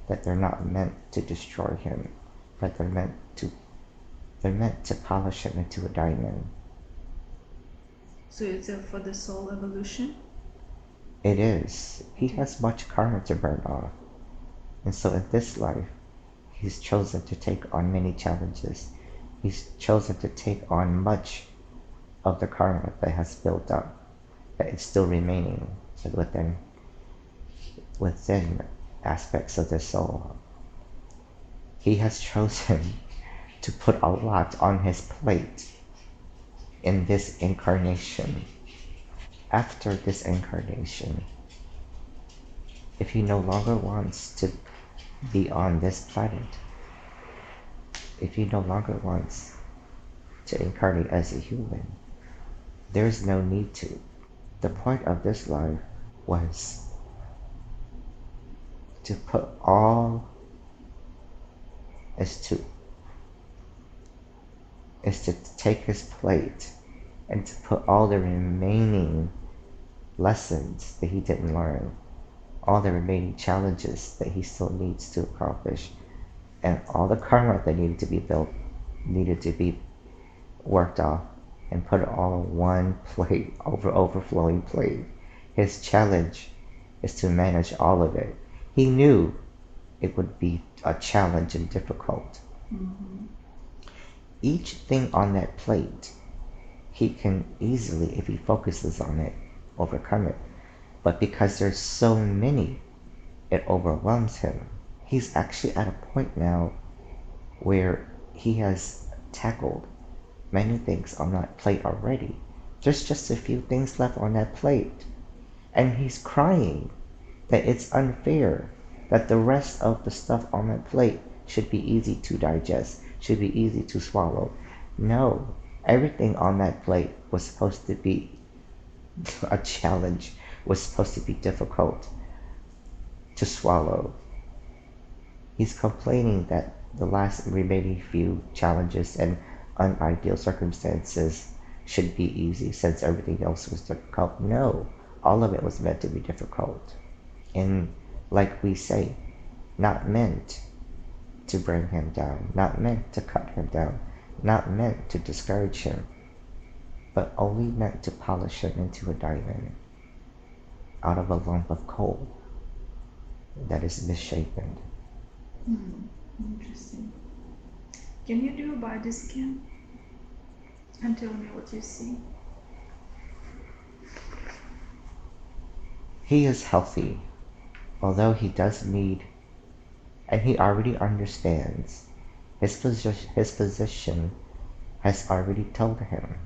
[SPEAKER 2] that they're not meant to destroy him, but they're meant to polish him into a diamond.
[SPEAKER 1] So it's for the soul evolution?
[SPEAKER 2] It is. He has much karma to burn off. And so in this life, he's chosen to take on many challenges. He's chosen to take on much of the karma that has built up, that is still remaining within aspects of the soul. He has chosen to put a lot on his plate in this incarnation. After this incarnation, if he no longer wants to be on this planet, if he no longer wants to incarnate as a human, there's no need to. The point of this life was to put all is to take his plate and to put all the remaining lessons that he didn't learn, all the remaining challenges that he still needs to accomplish, and all the karma that needed to be built, needed to be worked off, and put it all on one plate, overflowing plate. His challenge is to manage all of it. He knew it would be a challenge and difficult.
[SPEAKER 1] Mm-hmm.
[SPEAKER 2] Each thing on that plate, he can easily, if he focuses on it, overcome it. But because there's so many, it overwhelms him. He's actually at a point now where he has tackled many things on that plate already. There's just a few things left on that plate. And he's crying that it's unfair, that the rest of the stuff on that plate should be easy to digest, should be easy to swallow. No, everything on that plate was supposed to be a challenge, was supposed to be difficult to swallow. He's complaining that the last remaining few challenges and unideal circumstances should be easy since everything else was difficult. No, all of it was meant to be difficult. And like we say, not meant to bring him down, not meant to cut him down, not meant to discourage him, but only meant to polish him into a diamond out of a lump of coal that is misshapen.
[SPEAKER 1] Interesting. Can you do a body scan and tell me what you see?
[SPEAKER 2] He is healthy, although he does need, and he already understands, his physician has already told him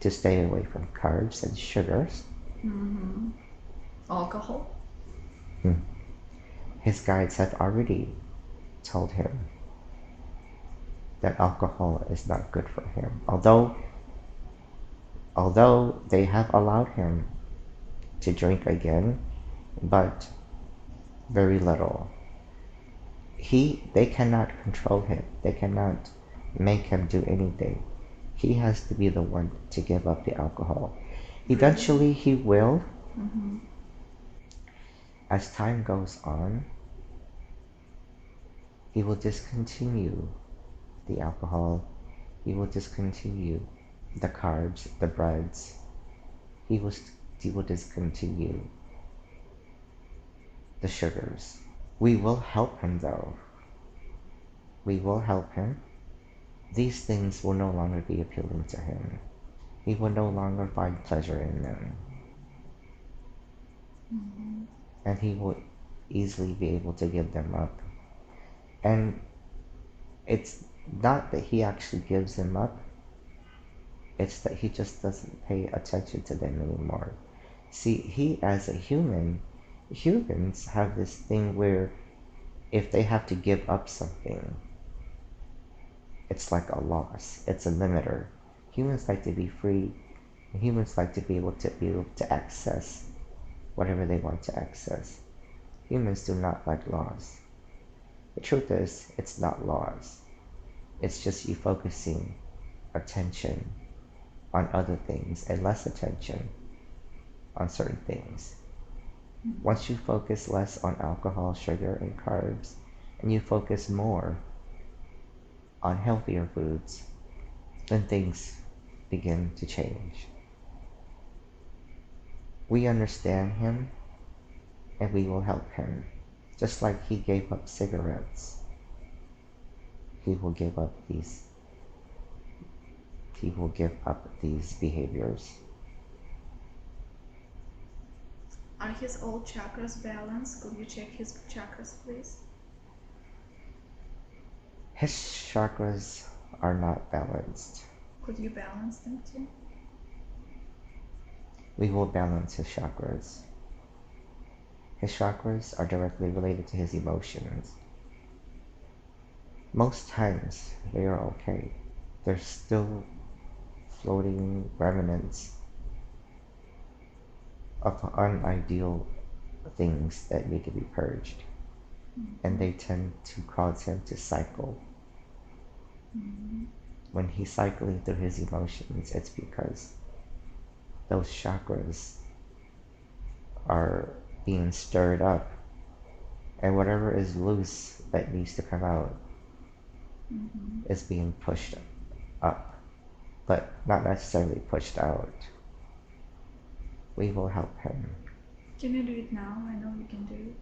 [SPEAKER 2] to stay away from carbs and sugars.
[SPEAKER 1] Mm-hmm. Alcohol?
[SPEAKER 2] His guides have already told him that alcohol is not good for him. Although they have allowed him to drink again, but very little. They cannot control him. They cannot make him do anything. He has to be the one to give up the alcohol. Eventually he will.
[SPEAKER 1] Mm-hmm.
[SPEAKER 2] As time goes on, he will discontinue the alcohol. He will discontinue the carbs, the breads. He will, he will discontinue the sugars. We will help him though. We will help him. These things will no longer be appealing to him. He will no longer find pleasure in them.
[SPEAKER 1] Mm-hmm.
[SPEAKER 2] And he will easily be able to give them up. And it's not that he actually gives them up, it's that he just doesn't pay attention to them anymore. See, he as a human, humans have this thing where if they have to give up something, it's like a loss. It's a limiter. Humans like to be free. Humans like to be able to access whatever they want to access. Humans do not like laws. The truth is, it's not laws. It's just you focusing attention on other things and less attention on certain things. Once you focus less on alcohol, sugar, and carbs, and you focus more on healthier foods, then things begin to change. We understand him and we will help him. Just like he gave up cigarettes, he will give up these behaviors.
[SPEAKER 1] Are his all chakras balanced? Could you check his chakras, please?
[SPEAKER 2] His chakras are not balanced.
[SPEAKER 1] Could you balance them too?
[SPEAKER 2] We will balance his chakras. His chakras are directly related to his emotions. Most times they are okay. There's still floating remnants of unideal things that need to be purged. And they tend to cause him to cycle. When he's cycling through his emotions, it's because those chakras are being stirred up, and whatever is loose that needs to come out is being pushed up, but not necessarily pushed out. We will help him.
[SPEAKER 1] Can you do it now? I know you can do it.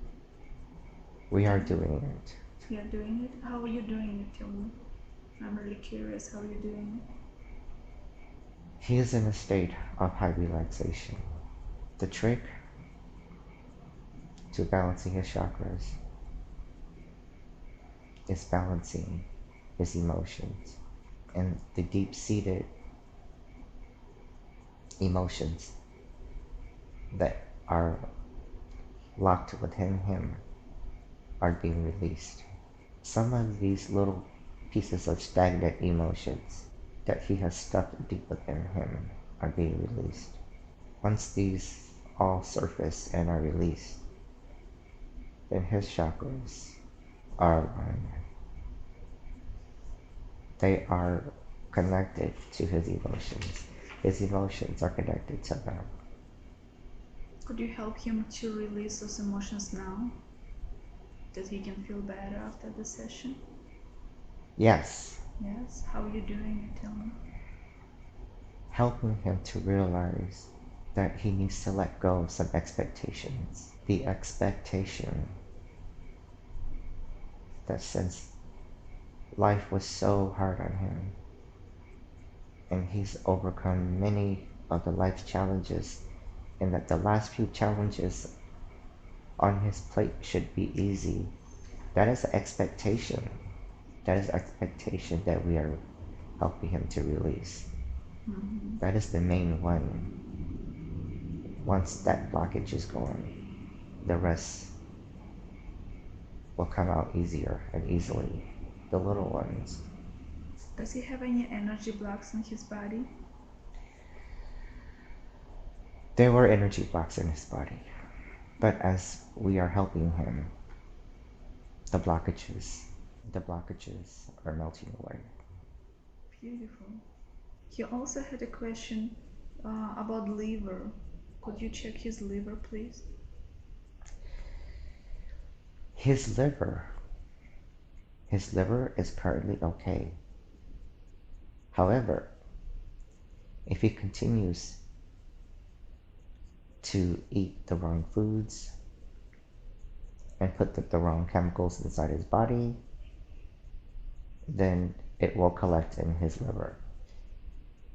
[SPEAKER 2] We are doing it.
[SPEAKER 1] You are doing it? How are you doing it? Tell me. I'm really curious how you're doing it.
[SPEAKER 2] He is in a state of high relaxation. The trick to balancing his chakras is balancing his emotions and the deep-seated emotions that are locked within him are being released. Some of these little pieces of stagnant emotions that he has stuffed deep within him are being released. Once these all surface and are released, then his chakras are aligned. They are connected to his emotions. His emotions are connected to them.
[SPEAKER 1] Could you help him to release those emotions now? That he can feel better after the session?
[SPEAKER 2] Yes.
[SPEAKER 1] Yes? How are you doing it? Tell me.
[SPEAKER 2] Helping him to realize that he needs to let go of some expectations. The expectation that since life was so hard on him, and he's overcome many of the life challenges, and that the last few challenges on his plate should be easy. That is an expectation. That is expectation that we are helping him to release. That is the main one. Once that blockage is gone, the rest will come out easier and easily. The little ones.
[SPEAKER 1] Does he have any energy blocks in his body?
[SPEAKER 2] There were energy blocks in his body, but as we are helping him, the blockages are melting away.
[SPEAKER 1] Beautiful. He also had a question about liver. Could you check his liver, please?
[SPEAKER 2] His liver is currently okay. However, If he continues to eat the wrong foods and put the wrong chemicals inside his body, then it will collect in his liver.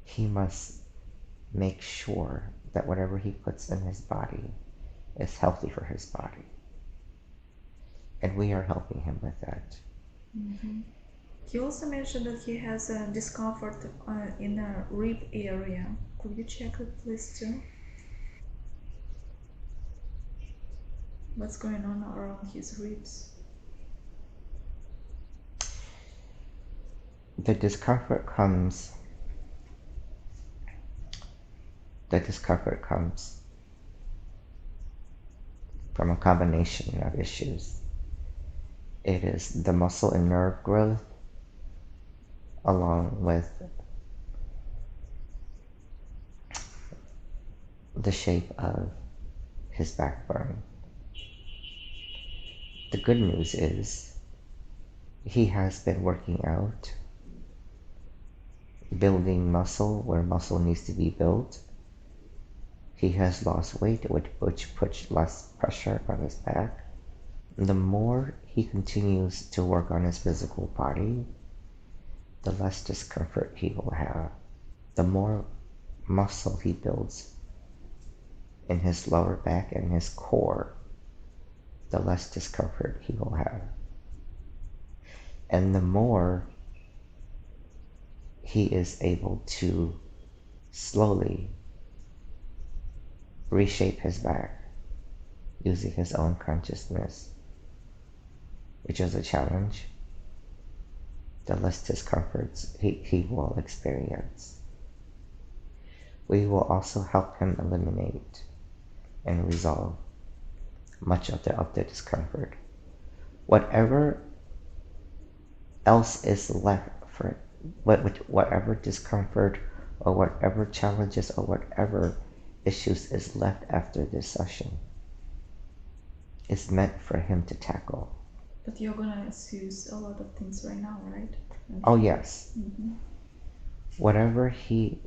[SPEAKER 2] He must make sure that whatever he puts in his body is healthy for his body. And we are helping him with that.
[SPEAKER 1] Mm-hmm. He also mentioned that he has a discomfort in the rib area. Could you check it, please, too? What's going on around his ribs?
[SPEAKER 2] The discomfort comes from a combination of issues. It is the muscle and nerve growth, along with the shape of his backbone. The good news is he has been working out, building muscle where muscle needs to be built. He has lost weight, which puts less pressure on his back. The more he continues to work on his physical body, the less discomfort he will have. The more muscle he builds in his lower back and his core, the less discomfort he will have. And the more he is able to slowly reshape his back using his own consciousness, which is a challenge, the less discomforts he will experience. We will also help him eliminate and resolve much of the discomfort. Whatever else is left for whatever discomfort or whatever challenges or whatever issues is left after this session is meant for him to tackle.
[SPEAKER 1] But you're gonna use a lot of things right now, right?
[SPEAKER 2] Oh yes.
[SPEAKER 1] Mm-hmm.
[SPEAKER 2] Whatever he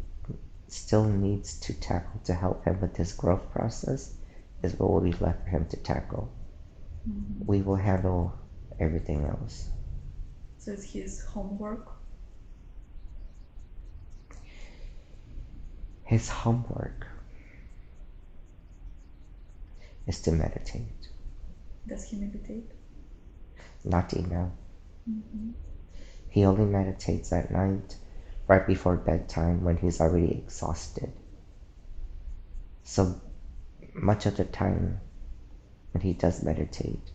[SPEAKER 2] still needs to tackle to help him with his growth process is what will be left for him to tackle.
[SPEAKER 1] Mm-hmm.
[SPEAKER 2] We will handle everything else.
[SPEAKER 1] So it's his homework?
[SPEAKER 2] His homework is to meditate.
[SPEAKER 1] Does he meditate?
[SPEAKER 2] Not enough.
[SPEAKER 1] Mm-hmm.
[SPEAKER 2] He only meditates at night, right before bedtime when he's already exhausted. So much of the time when he does meditate,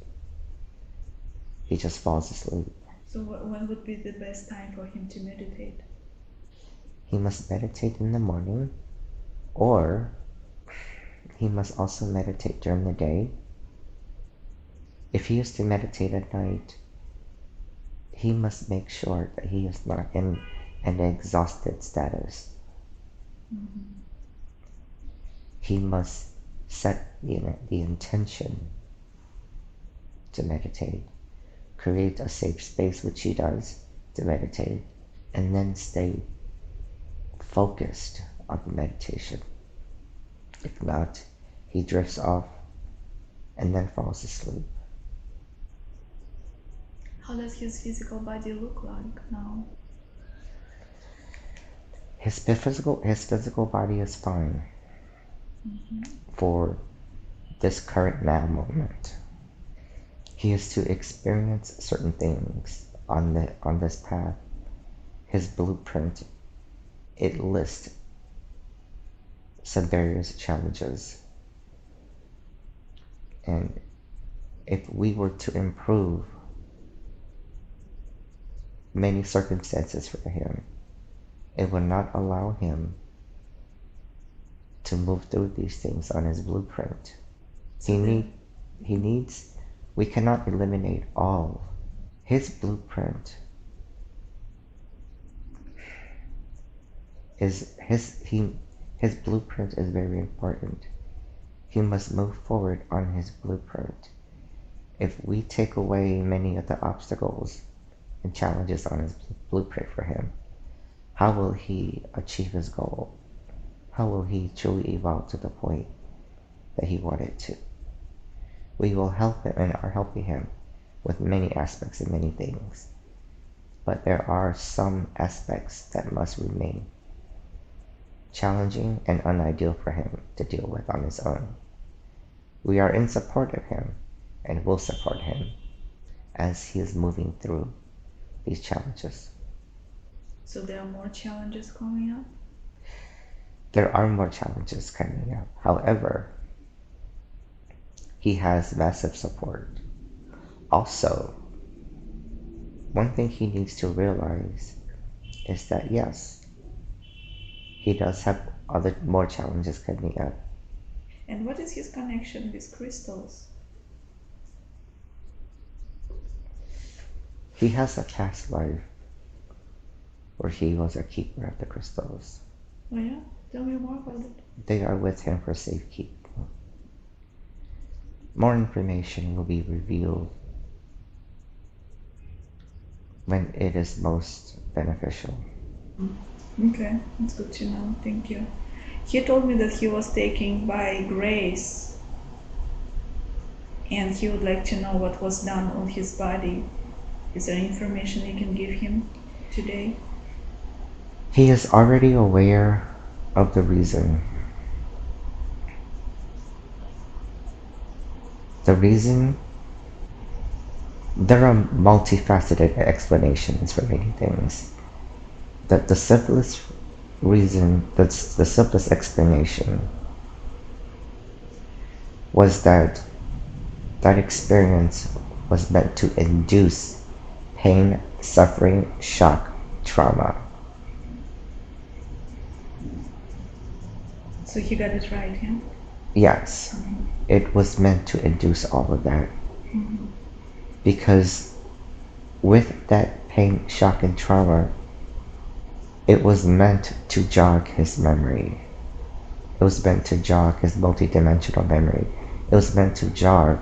[SPEAKER 2] he just falls asleep.
[SPEAKER 1] So when would be the best time for him to meditate?
[SPEAKER 2] He must meditate in the morning, or he must also meditate during the day. If he is to meditate at night, he must make sure that he is not in an exhausted status.
[SPEAKER 1] Mm-hmm.
[SPEAKER 2] He must set the intention to meditate, create a safe space, which he does, to meditate, and then stay focused on the meditation. If not, he drifts off and then falls asleep.
[SPEAKER 1] How does his physical body look like now?
[SPEAKER 2] His physical body is fine.
[SPEAKER 1] Mm-hmm.
[SPEAKER 2] For this current now moment. He is to experience certain things on this path. His blueprint, it lists some various challenges. And if we were to improve many circumstances for him, it would not allow him to move through these things on his blueprint. He needs, we cannot eliminate all. His blueprint his blueprint is very important. He must move forward on his blueprint. If we take away many of the obstacles and challenges on his blueprint for him, how will he achieve his goal? how will he truly evolve to the point that he wanted to? We will help him and are helping him with many aspects and many things. But there are some aspects that must remain challenging and unideal for him to deal with on his own. We are in support of him and will support him as he is moving through these challenges.
[SPEAKER 1] So there are more challenges coming up?
[SPEAKER 2] There are more challenges coming up. However, he has massive support. Also, one thing he needs to realize is that yes, he does have more challenges coming up.
[SPEAKER 1] And what is his connection with crystals?
[SPEAKER 2] He has a past life where he was a keeper of the crystals.
[SPEAKER 1] Oh yeah? Tell me more about it.
[SPEAKER 2] They are with him for safekeeping. More information will be revealed when it is most beneficial.
[SPEAKER 1] Okay, that's good to know. Thank you. He told me that he was taken by grace and he would like to know what was done on his body. Is there information you can give him today?
[SPEAKER 2] He is already aware of the reason. The reason, there are multifaceted explanations for many things. The simplest reason, the simplest explanation was that that experience was meant to induce pain, suffering, shock, trauma.
[SPEAKER 1] So he got it right, yeah?
[SPEAKER 2] Yes, it was meant to induce all of that. Because with that pain, shock, and trauma, it was meant to jog his memory. It was meant to jog his multidimensional memory. It was meant to jog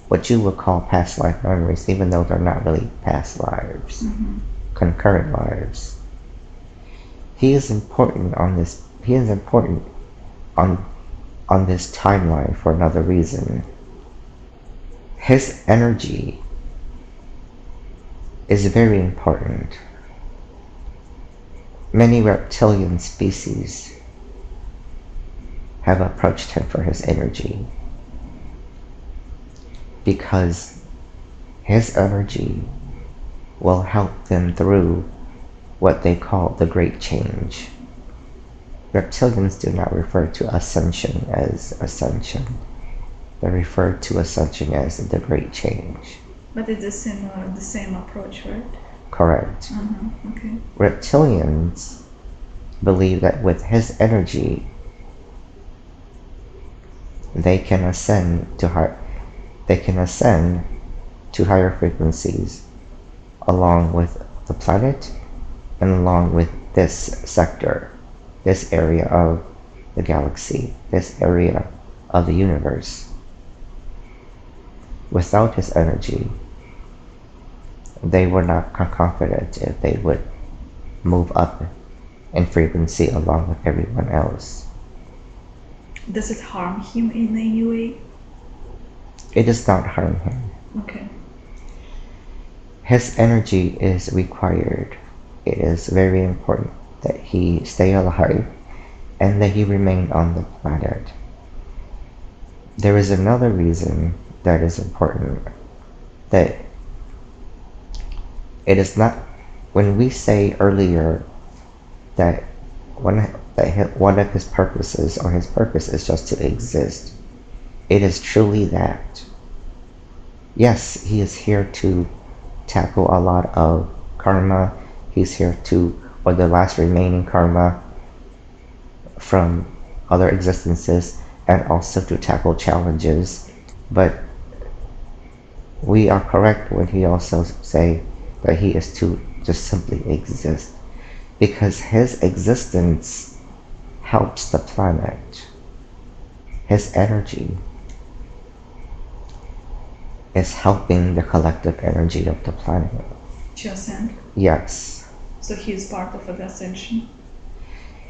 [SPEAKER 2] what you would call past life memories, even though they're not really past lives, concurrent lives. He is important on this. He is important on this timeline for another reason. His energy is very important. Many reptilian species have approached him for his energy because his energy will help them through what they call the Great Change. Reptilians do not refer to ascension as ascension. They refer to ascension as the Great Change.
[SPEAKER 1] But it's the same approach, right?
[SPEAKER 2] Correct.
[SPEAKER 1] Okay.
[SPEAKER 2] Reptilians believe that with his energy, they can ascend to higher frequencies along with the planet and along with this sector, this area of the galaxy, this area of the universe. Without his energy, they were not confident if they would move up in frequency along with everyone else.
[SPEAKER 1] Does it harm him in any way?
[SPEAKER 2] It does not harm him.
[SPEAKER 1] Okay.
[SPEAKER 2] His energy is required. It is very important that he stay alive and that he remain on the planet. There is another reason that is important, that it is not, when we say earlier that one of his purposes, or his purpose, is just to exist, it is truly that. Yes, he is here to tackle a lot of karma. He's here to, or the last remaining karma from other existences, and also to tackle challenges. But we are correct when he also say that he is to just simply exist, because his existence helps the planet. His energy is helping the collective energy of the planet.
[SPEAKER 1] To ascend?
[SPEAKER 2] Yes.
[SPEAKER 1] So he is part of the ascension?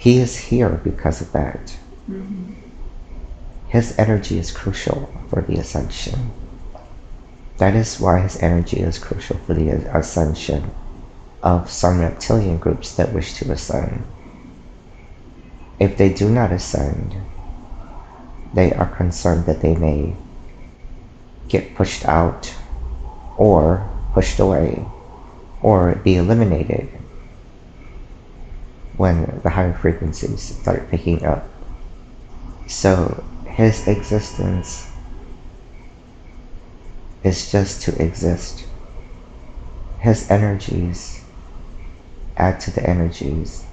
[SPEAKER 2] He is here because of that.
[SPEAKER 1] Mm-hmm.
[SPEAKER 2] His energy is crucial for the ascension. That is why his energy is crucial for the ascension of some reptilian groups that wish to ascend. If they do not ascend, they are concerned that they may get pushed out or pushed away or be eliminated when the higher frequencies start picking up. So his existence is just to exist. His energies add to the energies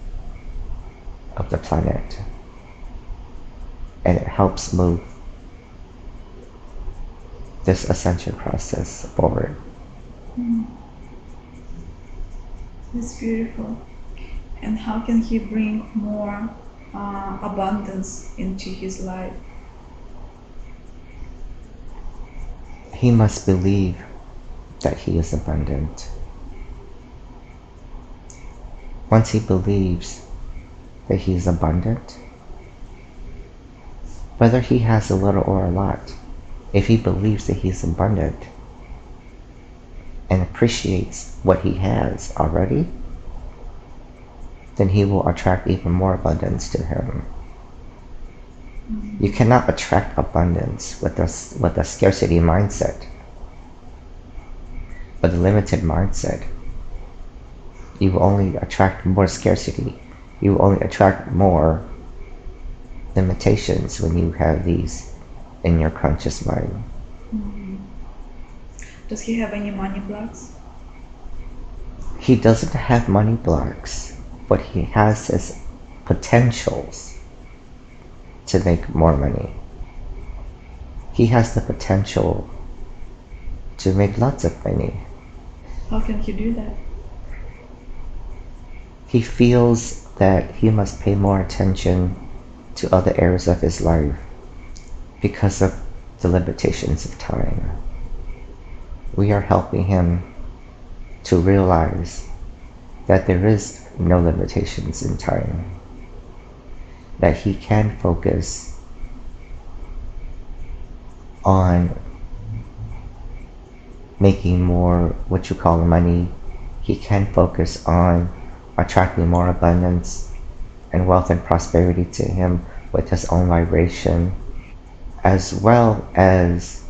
[SPEAKER 2] of the planet, and it helps move this ascension process forward.
[SPEAKER 1] It's beautiful. And how can he bring more abundance into his life?
[SPEAKER 2] He must believe that he is abundant. Once he believes that he is abundant, whether he has a little or a lot, if he believes that he is abundant and appreciates what he has already, then he will attract even more abundance to him. You cannot attract abundance with a scarcity mindset, with a limited mindset. You will only attract more scarcity. You will only attract more limitations when you have these in your conscious mind.
[SPEAKER 1] Does he have any money blocks?
[SPEAKER 2] He doesn't have money blocks, but he has his potentials to make more money. He has the potential to make lots of money.
[SPEAKER 1] How can he do that?
[SPEAKER 2] He feels that he must pay more attention to other areas of his life because of the limitations of time. We are helping him to realize that there is no limitations in time, that he can focus on making more what you call money. He can focus on attracting more abundance and wealth and prosperity to him with his own vibration, as well as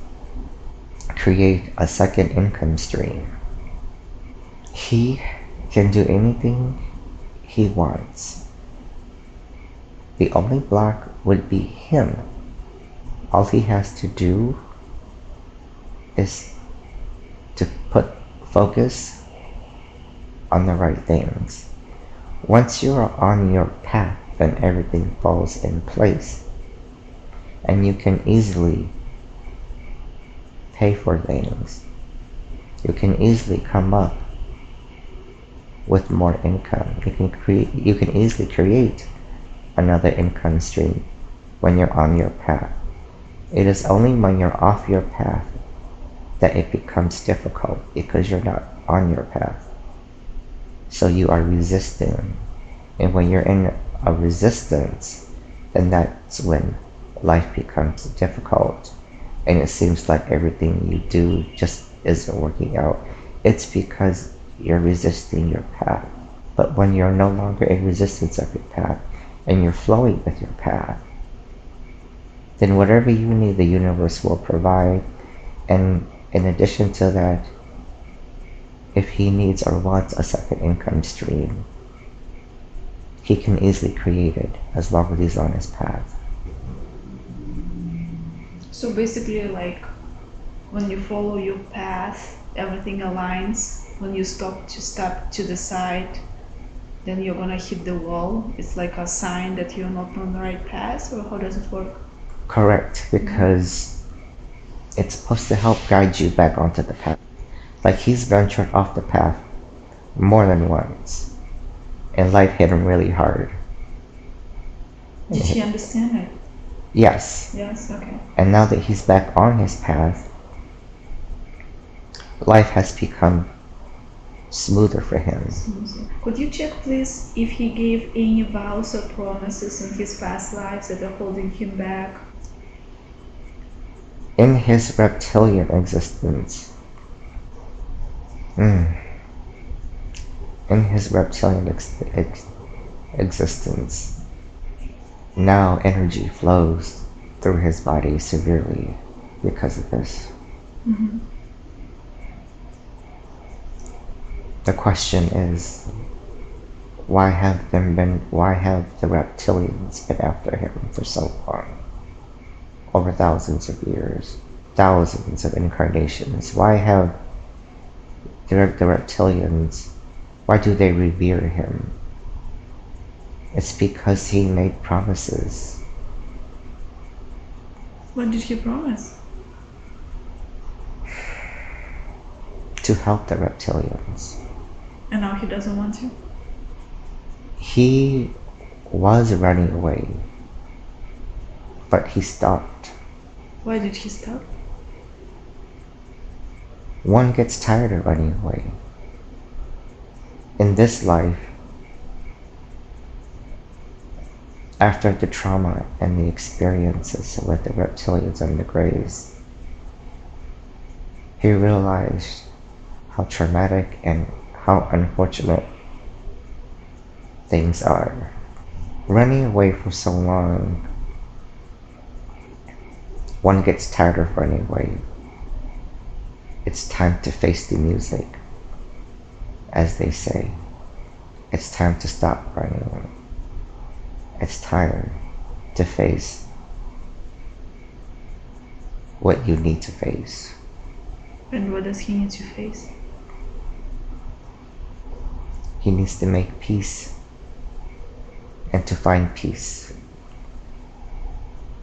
[SPEAKER 2] create a second income stream. He can do anything he wants. The only block would be him. All he has to do is to put focus on the right things. Once you are on your path, then everything falls in place, and you can easily pay for things. You can easily come up with more income. You can easily create another income stream when you're on your path. It is only when you're off your path that it becomes difficult because you're not on your path. So you are resisting. And when you're in a resistance, then that's when life becomes difficult. And it seems like everything you do just isn't working out. It's because you're resisting your path. But when you're no longer in resistance of your path and you're flowing with your path, then whatever you need, the universe will provide. And in addition to that, if he needs or wants a second income stream, he can easily create it as long as he's on his path.
[SPEAKER 1] So basically, like, when you follow your path, everything aligns. When you step to the side, then you're gonna hit the wall. It's like a sign that you're not on the right path, or how does it work?
[SPEAKER 2] Correct, because it's supposed to help guide you back onto the path. Like, he's ventured off the path more than once, and life hit him really hard.
[SPEAKER 1] Did he understand it?
[SPEAKER 2] Yes.
[SPEAKER 1] Yes, okay.
[SPEAKER 2] And now that he's back on his path, life has become smoother for him.
[SPEAKER 1] Could you check, please, if he gave any vows or promises in his past lives that are holding him back?
[SPEAKER 2] In his reptilian existence, in his reptilian existence, now energy flows through his body severely because of this.
[SPEAKER 1] Mm-hmm.
[SPEAKER 2] The question is, why have the reptilians been after him for so long? Over thousands of years, thousands of incarnations. Why have the reptilians, why do they revere him? It's because he made promises.
[SPEAKER 1] What did he promise?
[SPEAKER 2] To help the reptilians.
[SPEAKER 1] And now he doesn't want to?
[SPEAKER 2] He was running away, but he stopped.
[SPEAKER 1] Why did he stop?
[SPEAKER 2] One gets tired of running away. In this life, after the trauma and the experiences with the reptilians and the greys, he realized how traumatic and how unfortunate things are. Running away for so long, one gets tired of running away. It's time to face the music, as they say. It's time to stop running. It's time to face what you need to face.
[SPEAKER 1] And what does he need to face?
[SPEAKER 2] He needs to make peace and to find peace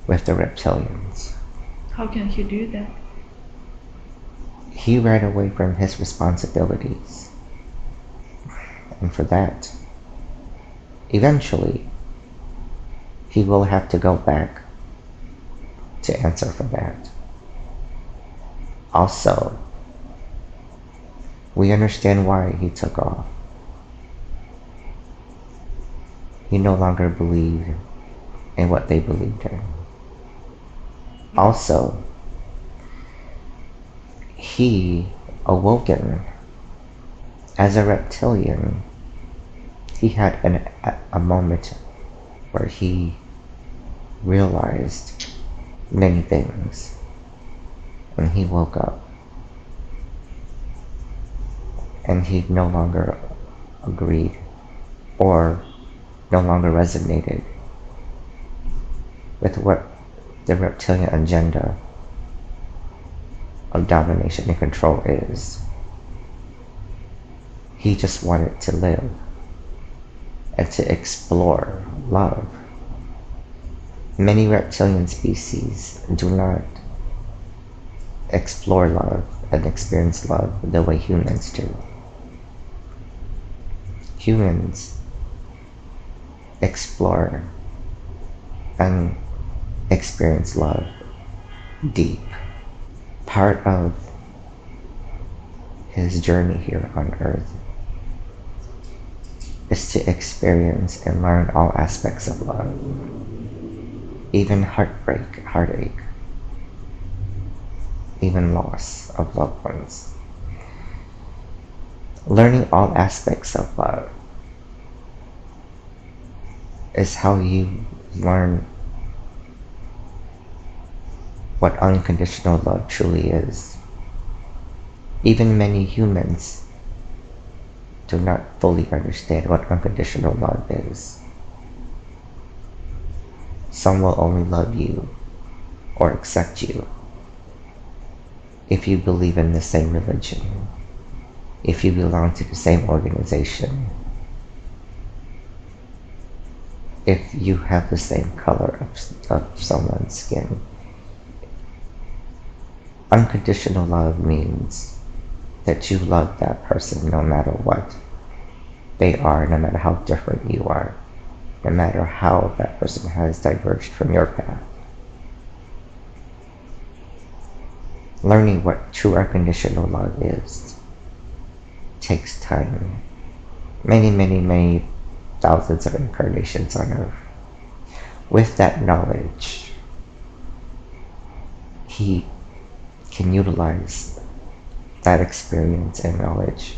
[SPEAKER 2] with the reptilians.
[SPEAKER 1] How can he do that?
[SPEAKER 2] He ran away from his responsibilities. And for that, eventually, he will have to go back to answer for that. Also, we understand why he took off. He no longer believed in what they believed in. Also, he awoken as a reptilian. He had a moment where he realized many things when he woke up, and he no longer agreed or no longer resonated with what the reptilian agenda of domination and control is. He just wanted to live and to explore love. Many reptilian species do not explore love and experience love the way humans do. Humans explore and experience love deep. Part of his journey here on Earth is to experience and learn all aspects of love, even heartbreak, heartache, even loss of loved ones. Learning all aspects of love is how you learn what unconditional love truly is. Even many humans do not fully understand what unconditional love is. Some will only love you or accept you if you believe in the same religion, if you belong to the same organization, if you have the same color of someone's skin. Unconditional love means that you love that person no matter what they are, no matter how different you are, no matter how that person has diverged from your path. Learning what true unconditional love is takes time. Many, many, many thousands of incarnations on Earth. With that knowledge, he can utilize that experience and knowledge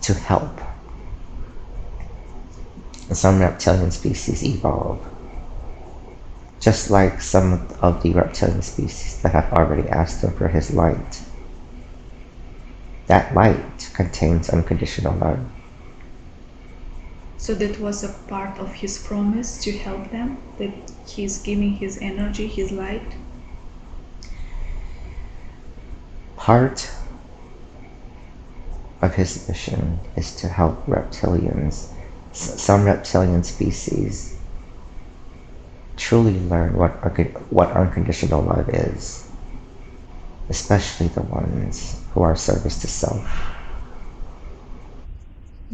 [SPEAKER 2] to help some reptilian species evolve. Just like some of the reptilian species that have already asked him for his light. That light contains unconditional love.
[SPEAKER 1] So that was a part of his promise to help them, that he's giving his energy, his light?
[SPEAKER 2] Part of his mission is to help reptilians, some reptilian species, truly learn what unconditional love is, especially the ones who are service to self.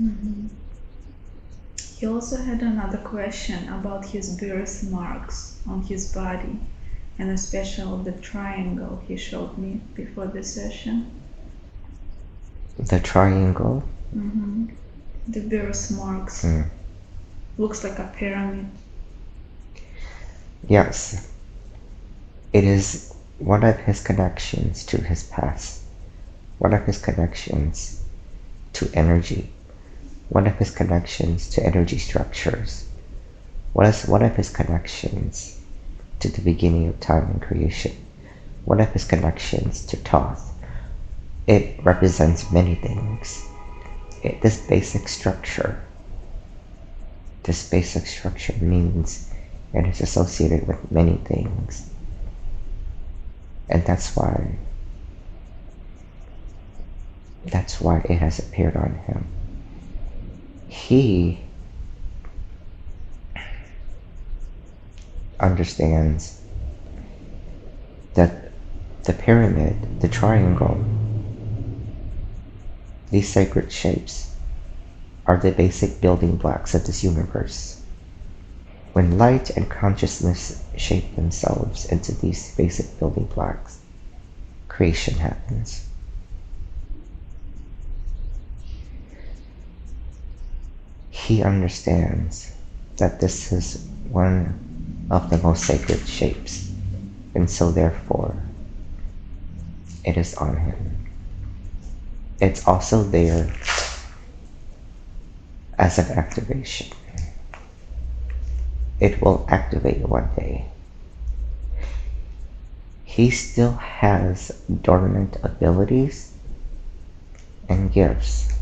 [SPEAKER 1] Mm-hmm. He also had another question about his birthmarks on his body, and especially the triangle he showed me before the session.
[SPEAKER 2] The triangle?
[SPEAKER 1] Mm-hmm. The birthmarks. Looks like a pyramid.
[SPEAKER 2] Yes. It is one of his connections to his past, one of his connections to energy, one of his connections to energy structures, one of his connections to the beginning of time and creation, one of his connections to Thoth. It represents many things. This basic structure means it is associated with many things. And that's why it has appeared on him. He understands that the pyramid, the triangle, these sacred shapes are the basic building blocks of this universe. When light and consciousness shape themselves into these basic building blocks, creation happens. He understands that this is one of the most sacred shapes, and so therefore it is on him. It's also there as an activation. It will activate one day. He still has dormant abilities and gifts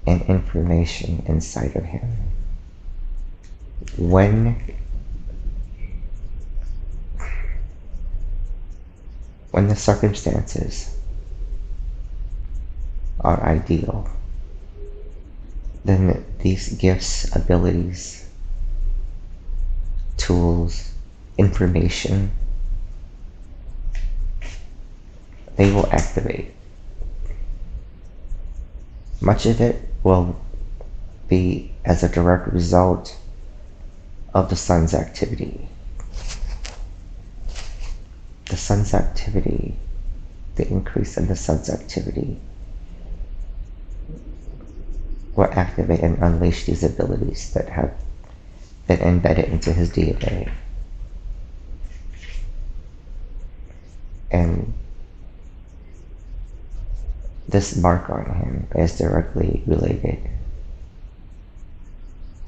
[SPEAKER 2] and information inside of him. When the circumstances are ideal, then these gifts, abilities, tools, information, they will activate. Much of it will be as a direct result of the sun's activity. The sun's activity, the increase in the sun's activity, will activate and unleash these abilities that have been embedded into his DNA. And this mark on him is directly related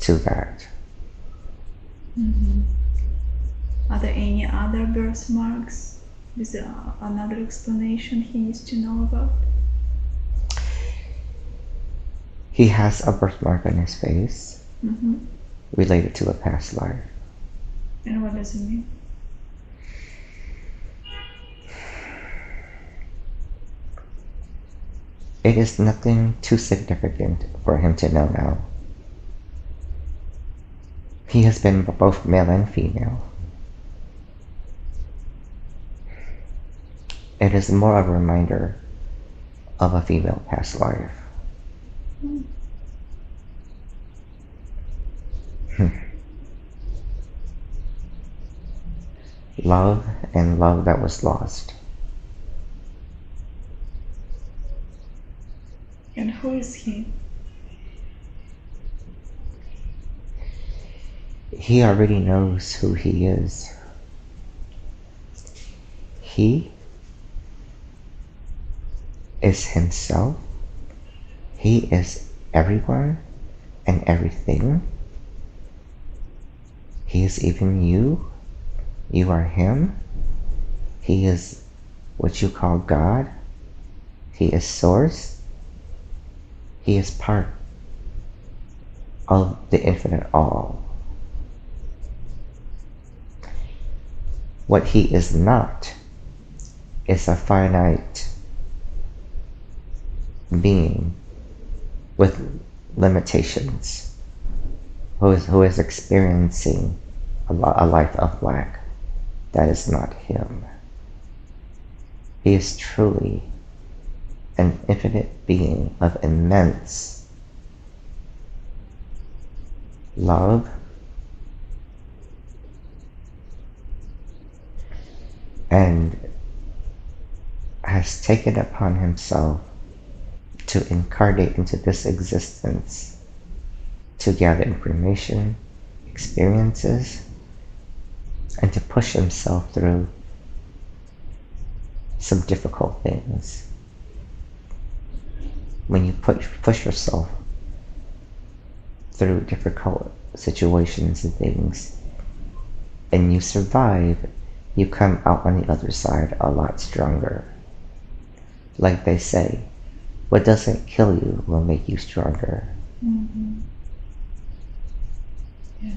[SPEAKER 2] to that.
[SPEAKER 1] Mm-hmm. Are there any other birthmarks? Is there another explanation he needs to know about?
[SPEAKER 2] He has a birthmark on his face,
[SPEAKER 1] mm-hmm.
[SPEAKER 2] related to a past life.
[SPEAKER 1] And what does it mean?
[SPEAKER 2] It is nothing too significant for him to know now. He has been both male and female. It is more of a reminder of a female past life. Love and love that was lost.
[SPEAKER 1] Who is he?
[SPEAKER 2] He already knows who he is. He is himself. He is everyone and everything. He is even you. You are him. He is what you call God. He is source. He is part of the infinite all. What he is not is a finite being with limitations who is experiencing a life of lack. That is not him. He is truly an infinite being of immense love and has taken upon himself to incarnate into this existence to gather information, experiences, and to push himself through some difficult things. When you push yourself through difficult situations and things, and you survive, you come out on the other side a lot stronger. Like they say, what doesn't kill you will make you stronger.
[SPEAKER 1] Mm-hmm. Yeah.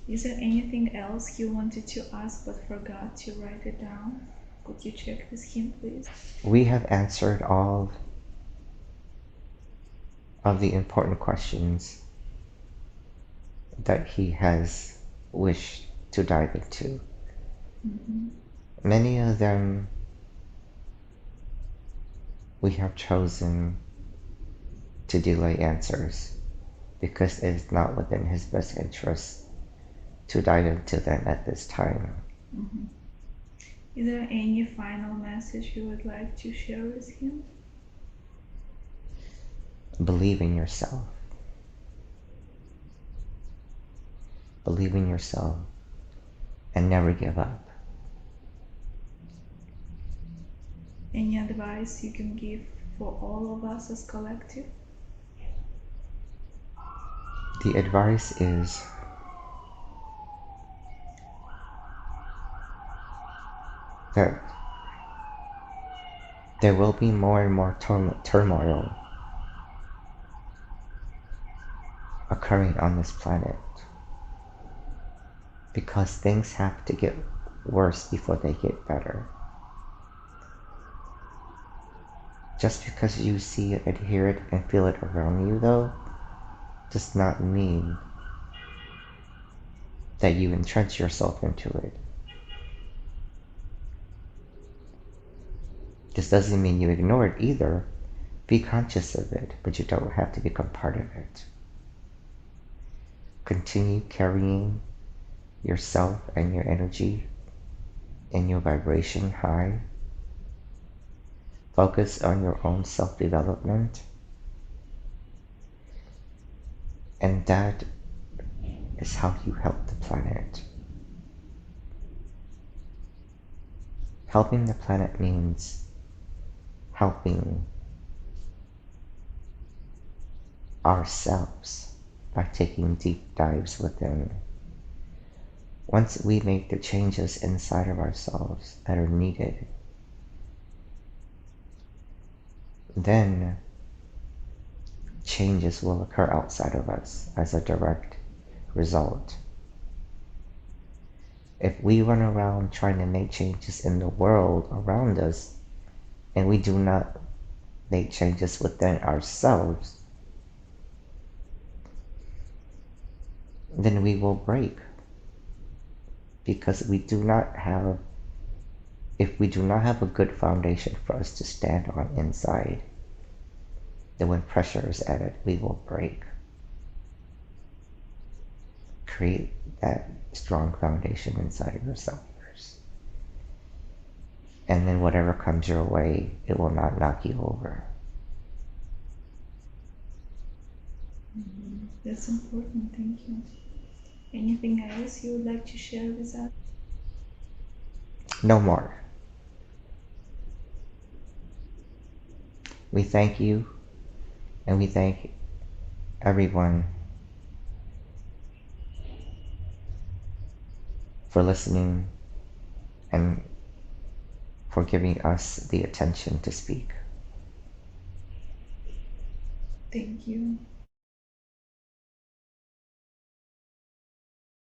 [SPEAKER 1] Is there anything else you wanted to ask but forgot to write it down? Could you check with him, please?
[SPEAKER 2] We have answered all of the important questions that he has wished to dive into.
[SPEAKER 1] Mm-hmm.
[SPEAKER 2] Many of them we have chosen to delay answers because it is not within his best interest to dive into them at this time.
[SPEAKER 1] Mm-hmm. Is there any final message you would like to share with him?
[SPEAKER 2] Believe in yourself. Believe in yourself and never give up.
[SPEAKER 1] Any advice you can give for all of us as collective?
[SPEAKER 2] The advice is that there will be more and more turmoil occurring on this planet because things have to get worse before they get better. Just because you see it and hear it and feel it around you, though, does not mean that you entrench yourself into it. This doesn't mean you ignore it either. Be conscious of it, but you don't have to become part of it. Continue carrying yourself and your energy and your vibration high. Focus on your own self-development. And that is how you help the planet. Helping the planet means helping ourselves by taking deep dives within. Once we make the changes inside of ourselves that are needed, then changes will occur outside of us as a direct result. If we run around trying to make changes in the world around us, and we do not make changes within ourselves, then we will break. Because if we do not have a good foundation for us to stand on inside, then when pressure is added, we will break. Create that strong foundation inside of yourself first. And then whatever comes your way, it will not knock you over.
[SPEAKER 1] That's important. Thank you. Anything else you would like to share with us?
[SPEAKER 2] No more. We thank you and we thank everyone for listening and for giving us the attention to speak.
[SPEAKER 1] Thank you.